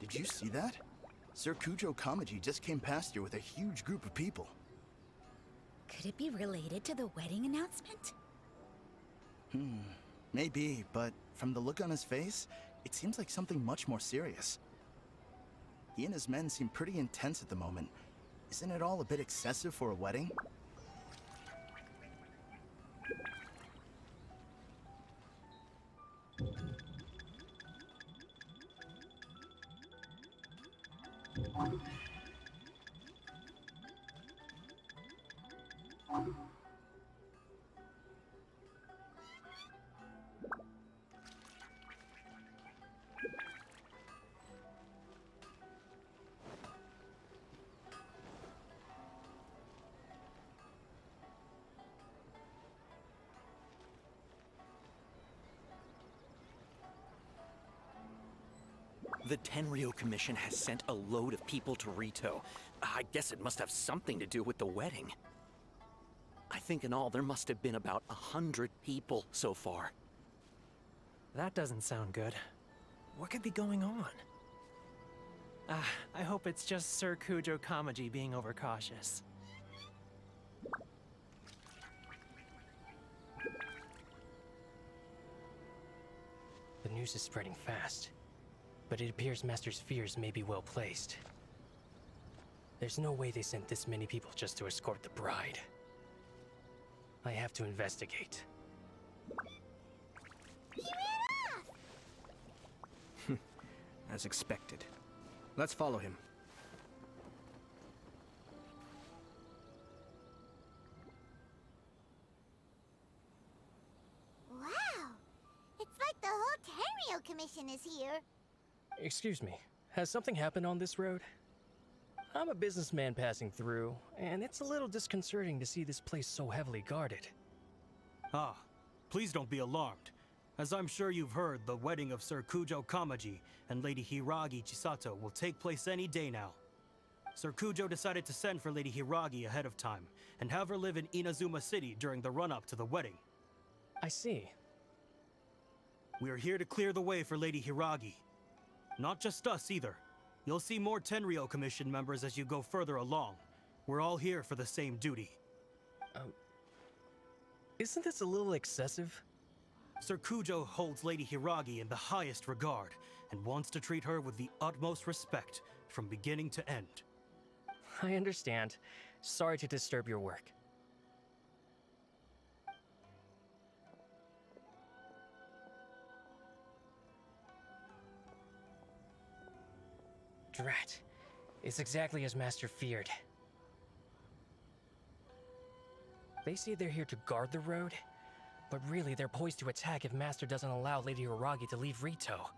Did you see that? Sir Kujo Kamaji just came past here with a huge group of people. Could it be related to the wedding announcement? Maybe, but from the look on his face, it seems like something much more serious. He and his men seem pretty intense at the moment. Isn't it all a bit excessive for a wedding? The Tenryou Commission has sent a load of people to Rito. I guess it must have something to do with the wedding. I think in all there must have been about 100 people so far. That doesn't sound good. What could be going on? I hope it's just Sir Kujo Kamaji being overcautious. The news is spreading fast, but it appears Master's fears may be well placed. There's no way they sent this many people just to escort the bride. I have to investigate. He ran off! As expected. Let's follow him. Wow! It's like the whole Tenryou Commission is here. Excuse me, has something happened on this road? I'm a businessman passing through, and it's a little disconcerting to see this place so heavily guarded. Ah, please don't be alarmed. As I'm sure you've heard, the wedding of Sir Kujo Kamaji and Lady Hiragi Chisato will take place any day now. Sir Kujo decided to send for Lady Hiragi ahead of time, and have her live in Inazuma City during the run-up to the wedding. I see. We are here to clear the way for Lady Hiragi. Not just us, either. You'll see more Tenryou Commission members as you go further along. We're all here for the same duty. Isn't this a little excessive? Sir Kujo holds Lady Hiragi in the highest regard, and wants to treat her with the utmost respect, from beginning to end. I understand. Sorry to disturb your work. Drat. It's exactly as Master feared. They say they're here to guard the road, but really they're poised to attack if Master doesn't allow Lady Hiragi to leave Rito.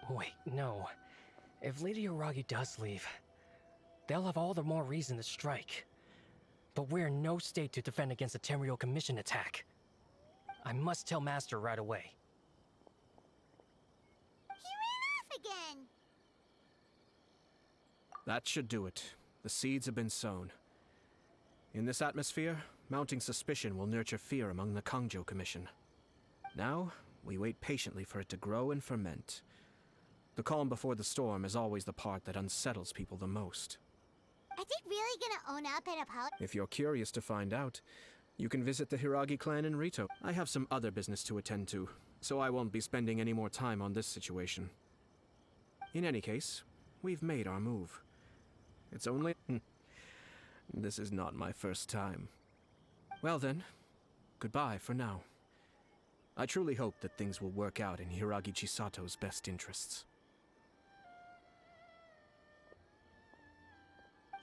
Wait, no. If Lady Hiragi does leave, they'll have all the more reason to strike. But we're in no state to defend against a Tenryou Commission attack. I must tell Master right away. He ran off again! That should do it. The seeds have been sown. In this atmosphere, mounting suspicion will nurture fear among the Kangjo Commission. Now, we wait patiently for it to grow and ferment. The calm before the storm is always the part that unsettles people the most. Are they really gonna own up and apologize? If you're curious to find out, you can visit the Hiragi clan in Rito. I have some other business to attend to, so I won't be spending any more time on this situation. In any case, we've made our move. It's only... This is not my first time. Well then, goodbye for now. I truly hope that things will work out in Hiragi Chisato's best interests.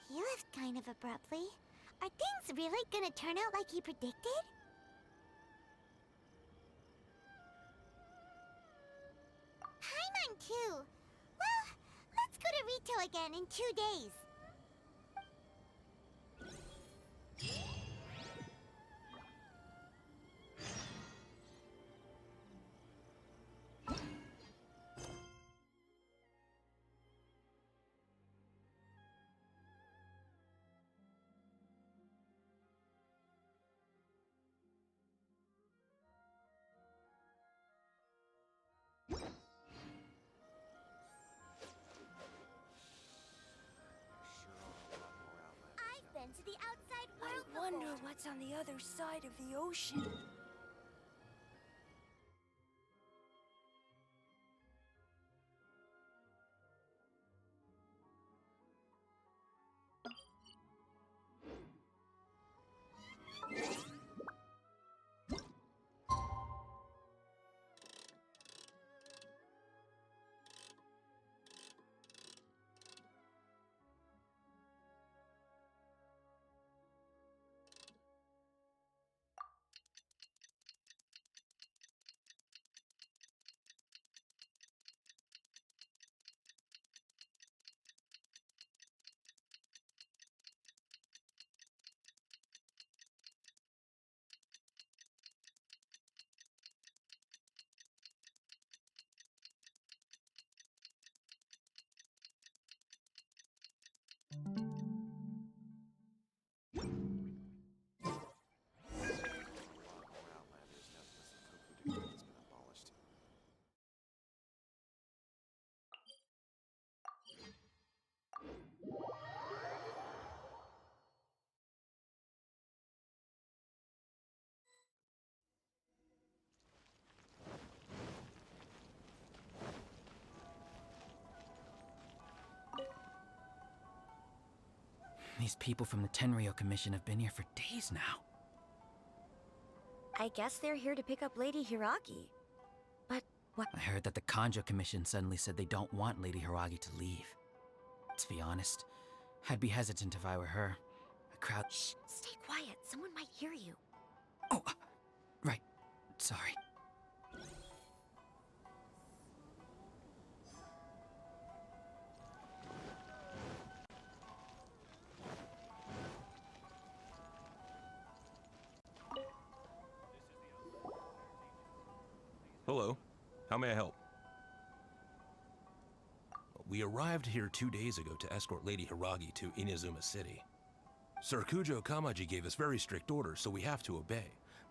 He left kind of abruptly. Are things really gonna turn out like he predicted? Paimon too! Well, let's go to Rito again in 2 days. I've been to the outside world I wonder before. what's on the other side of the ocean. These people from the Tenryou Commission have been here for days now. I guess they're here to pick up Lady Hiragi. But what? I heard that the Kanjo Commission suddenly said they don't want Lady Hiragi to leave. To be honest, I'd be hesitant if I were her. A crowd— Shh, stay quiet. Someone might hear you. Oh, right. Sorry. Hello. How may I help? We arrived here 2 days ago to escort Lady Hiragi to Inazuma City. Sir Kujo Kamaji gave us very strict orders, so we have to obey.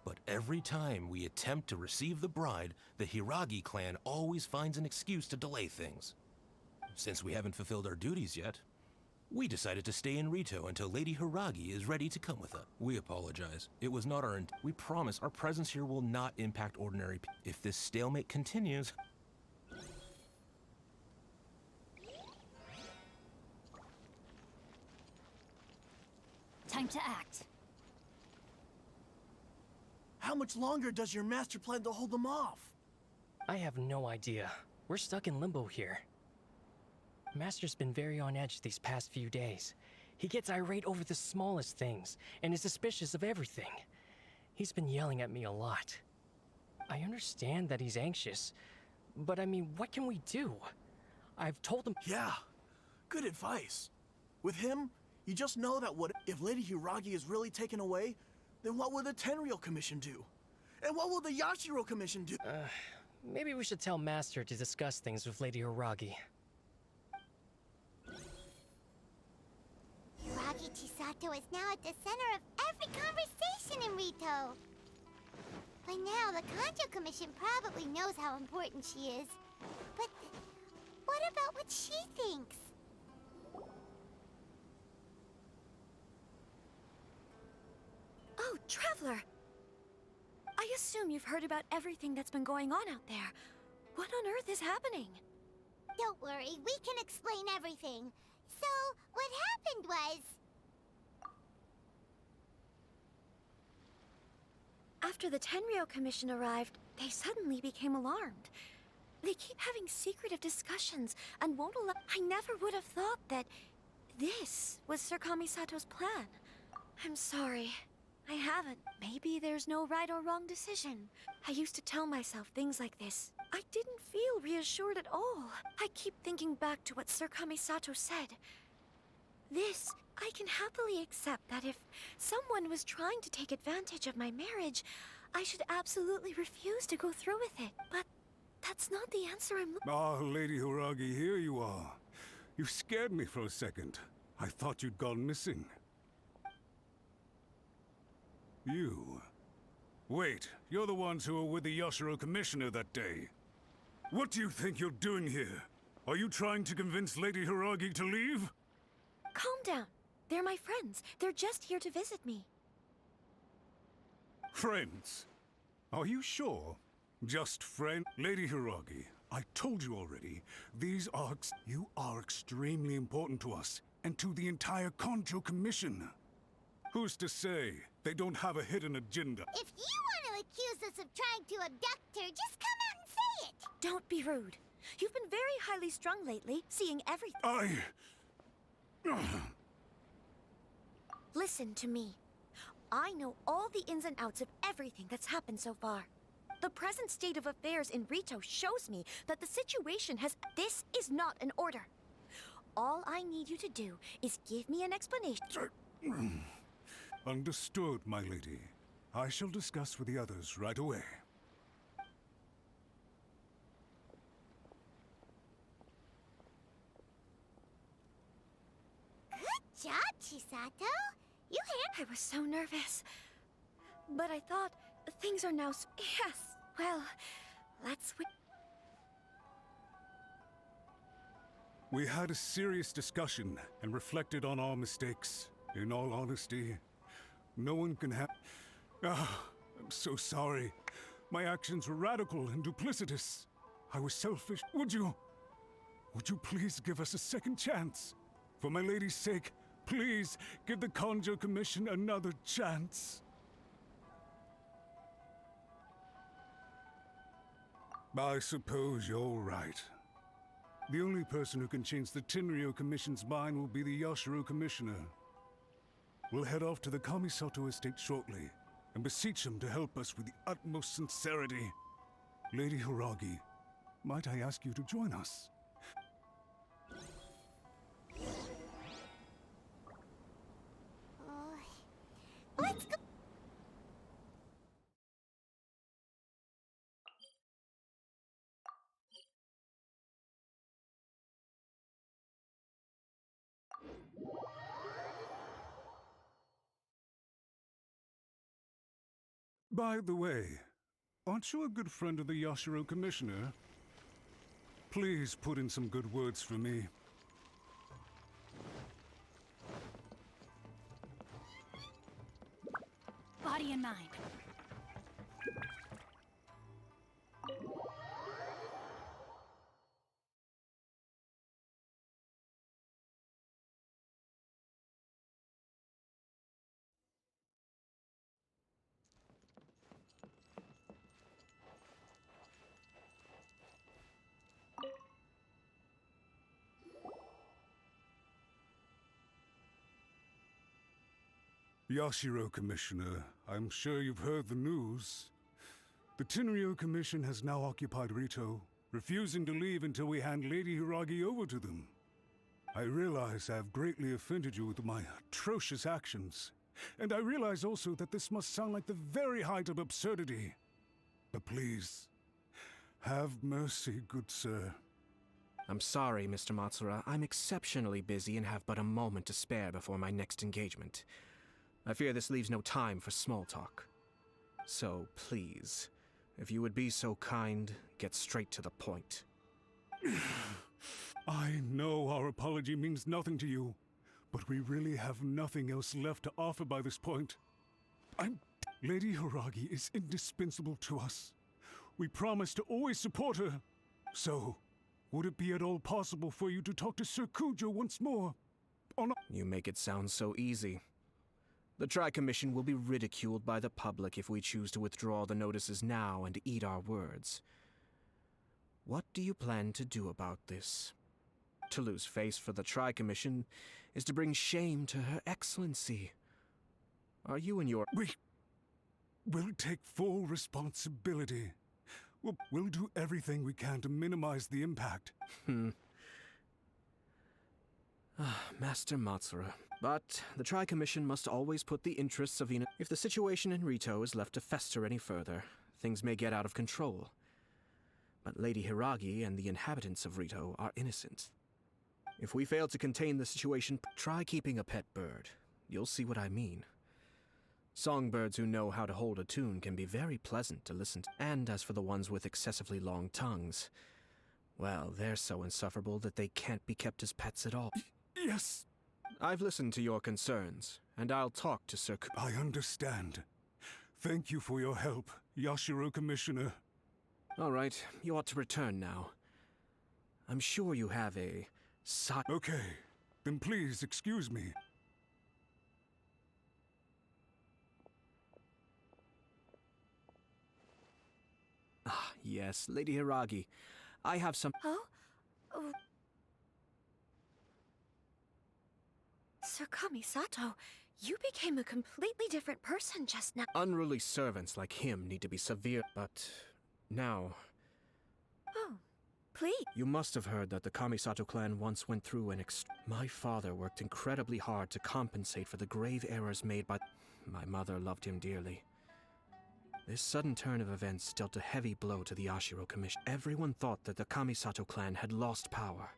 But every time we attempt to receive the bride, the Hiragi clan always finds an excuse to delay things. Since we haven't fulfilled our duties yet, we decided to stay in Rito until Lady Hiragi is ready to come with us. We apologize. It was not our intent. We promise our presence here will not impact ordinary people. If this stalemate continues— Time to act. How much longer does your master plan to hold them off? I have no idea. We're stuck in limbo here. Master's been very on edge these past few days. He gets irate over the smallest things, and is suspicious of everything. He's been yelling at me a lot. I understand that he's anxious, but I mean, what can we do? I've told him— Yeah, good advice. With him, you just know that if Lady Hiragi is really taken away, then what will the Tenryou Commission do? And what will the Yashiro Commission do? Maybe we should tell Master to discuss things with Lady Hiragi. Hiragi Chisato is now at the center of every conversation in Rito. By now, the Kanjo Commission probably knows how important she is. But what about what she thinks? Oh, Traveler! I assume you've heard about everything that's been going on out there. What on earth is happening? Don't worry, we can explain everything. So, what happened was... After the Tenryou Commission arrived, they suddenly became alarmed. They keep having secretive discussions and won't allow— I never would have thought that this was Sir Kamisato's plan. I'm sorry. I haven't. Maybe there's no right or wrong decision. I used to tell myself things like this. I didn't feel reassured at all. I keep thinking back to what Sir Kamisato said. This, I can happily accept that if someone was trying to take advantage of my marriage, I should absolutely refuse to go through with it. But that's not the answer I'm looking— Ah, Lady Hiragi, here you are. You scared me for a second. I thought you'd gone missing. You? Wait, you're the ones who were with the Yashiro Commissioner that day. What do you think you're doing here? Are you trying to convince Lady Hiragi to leave? Calm down. They're my friends. They're just here to visit me. Friends? Are you sure? Just friend? Lady Hiragi, I told you already, you are extremely important to us, and to the entire Kanjo Commission. Who's to say they don't have a hidden agenda? If you want to accuse us of trying to abduct her, just come out and say it! Don't be rude. You've been very highly strung lately, seeing everything. Listen to me. I know all the ins and outs of everything that's happened so far. The present state of affairs in Rito shows me that the situation has— This is not an order. All I need you to do is give me an explanation. Understood, my lady. I shall discuss with the others right away. Good job, Chisato. You I was so nervous. But I thought things are now— Yes, well, let's— We had a serious discussion and reflected on our mistakes. In all honesty, no one can have— I'm so sorry. My actions were radical and duplicitous. I was selfish. Would you please give us a second chance? For my lady's sake, Please, give the Konjo Commission another chance. I suppose you're right. The only person who can change the Tenryou Commission's mind will be the Yashiro Commissioner. We'll head off to the Kamisato estate shortly and beseech him to help us with the utmost sincerity. Lady Hiragi, might I ask you to join us? Let's go. By the way, aren't you a good friend of the Yashiro Commissioner? Please put in some good words for me. Body and mind. Yashiro Commissioner, I'm sure you've heard the news. The Tenryou Commission has now occupied Rito, refusing to leave until we hand Lady Hiragi over to them. I realize I have greatly offended you with my atrocious actions, and I realize also that this must sound like the very height of absurdity. But please, have mercy, good sir. I'm sorry, Mr. Matsura. I'm exceptionally busy and have but a moment to spare before my next engagement. I fear this leaves no time for small talk. So, please, if you would be so kind, get straight to the point. I know our apology means nothing to you, but we really have nothing else left to offer by this point. Lady Hiragi is indispensable to us. We promise to always support her. So, would it be at all possible for you to talk to Sir Kujo once more? You make it sound so easy. The Tri-Commission will be ridiculed by the public if we choose to withdraw the notices now and eat our words. What do you plan to do about this? To lose face for the Tri-Commission is to bring shame to Her Excellency. Are you and your— We'll take full responsibility. We'll do everything we can to minimize the impact. Master Matsura. But the Tri-Commission must always put the interests of If the situation in Rito is left to fester any further, things may get out of control. But Lady Hiragi and the inhabitants of Rito are innocent. If we fail to contain the situation, try keeping a pet bird. You'll see what I mean. Songbirds who know how to hold a tune can be very pleasant to listen to. And as for the ones with excessively long tongues, well, they're so insufferable that they can't be kept as pets at all. Yes! I've listened to your concerns, and I'll talk to Sir I understand. Thank you for your help, Yashiro Commissioner. All right, you ought to return now. I'm sure you have a Okay, then please excuse me. Ah, yes, Lady Hiragi. I have some— Oh? Sir Kamisato, you became a completely different person just now. Unruly servants like him need to be severe, but now— Oh, please. You must have heard that the Kamisato clan once went through an My father worked incredibly hard to compensate for the grave errors made by— My mother loved him dearly. This sudden turn of events dealt a heavy blow to the Yashiro Commission. Everyone thought that the Kamisato clan had lost power.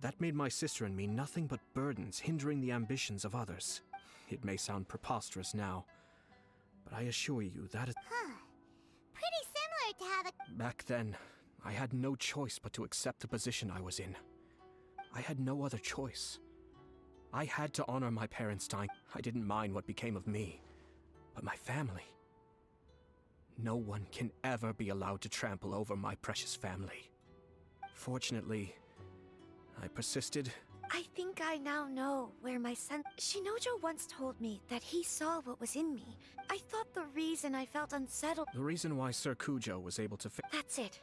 That made my sister and me nothing but burdens, hindering the ambitions of others. It may sound preposterous now, but I assure you that is— Pretty similar to how the— Back then, I had no choice but to accept the position I was in. I had no other choice. I had to honor my parents' dying. I didn't mind what became of me, but my family— no one can ever be allowed to trample over my precious family. Fortunately, I persisted, I think I now know where my son. Shinojo once told me that he saw what was in me. I thought the reason I felt unsettled. The reason why Sir Kujo was able to That's it.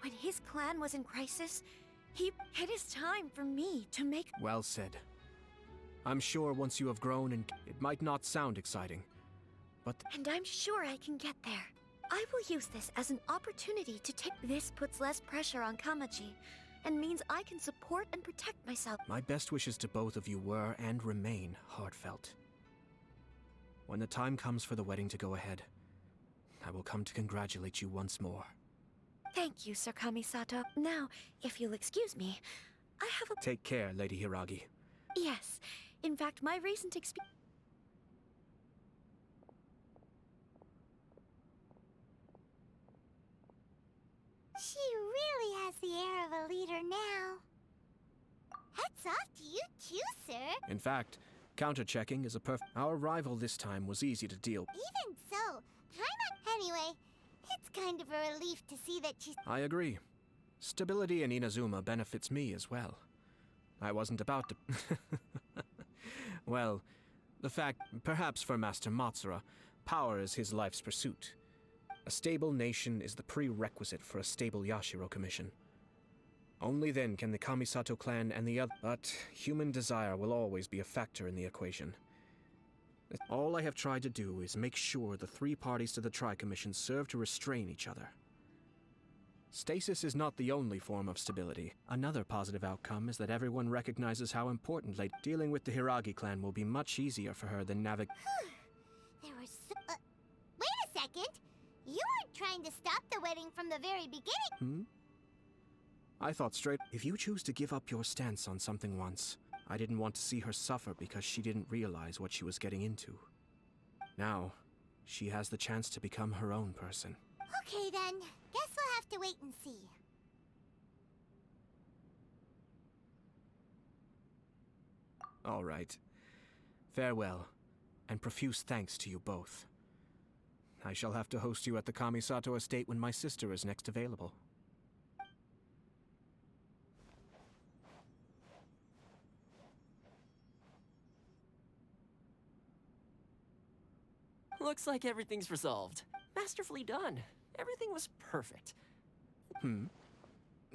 When his clan was in crisis, it is time for me to make. Well said. I'm sure once you have grown and it might not sound exciting, but And I'm sure I can get there. I will use this as an opportunity to take. This puts less pressure on Kamaji, and means I can support and protect myself. my best wishes to both of you were and remain heartfelt. When the time comes for the wedding to go ahead, I will come to congratulate you once more. Thank you, Sir Kamisato. Now, if you'll excuse me, I have a. Take care, Lady Hiragi. Yes. In fact, my recent experience. She really has the air of a leader now. Hats off to you too, sir. In fact, counter-checking is a Our arrival this time was easy to deal. Even so, Anyway, it's kind of a relief to see that she's. I agree. Stability in Inazuma benefits me as well. I wasn't about to... Well, the fact, perhaps for Master Matsura, power is his life's pursuit. A stable nation is the prerequisite for a stable Yashiro Commission. Only then can the Kamisato clan and the other... But human desire will always be a factor in the equation. All I have tried to do is make sure the three parties to the Tri-Commission serve to restrain each other. Stasis is not the only form of stability. Another positive outcome is that everyone recognizes how important dealing with the Hiragi clan will be much easier for her than There were so... wait a second! You weren't trying to stop the wedding from the very beginning! I thought straight. If you choose to give up your stance on something once, I didn't want to see her suffer because she didn't realize what she was getting into. Now, she has the chance to become her own person. Okay then, guess we'll have to wait and see. All right. Farewell, and profuse thanks to you both. I shall have to host you at the Kamisato estate when my sister is next available. Looks like everything's resolved. Masterfully done. Everything was perfect.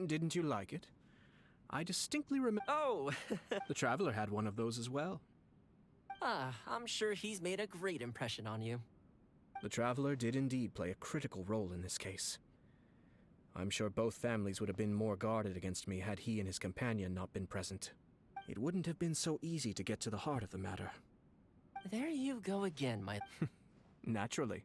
Didn't you like it? I distinctly remember... Oh! The Traveler had one of those as well. I'm sure he's made a great impression on you. The Traveler did indeed play a critical role in this case. I'm sure both families would have been more guarded against me had he and his companion not been present. It wouldn't have been so easy to get to the heart of the matter. There you go again, my... Naturally.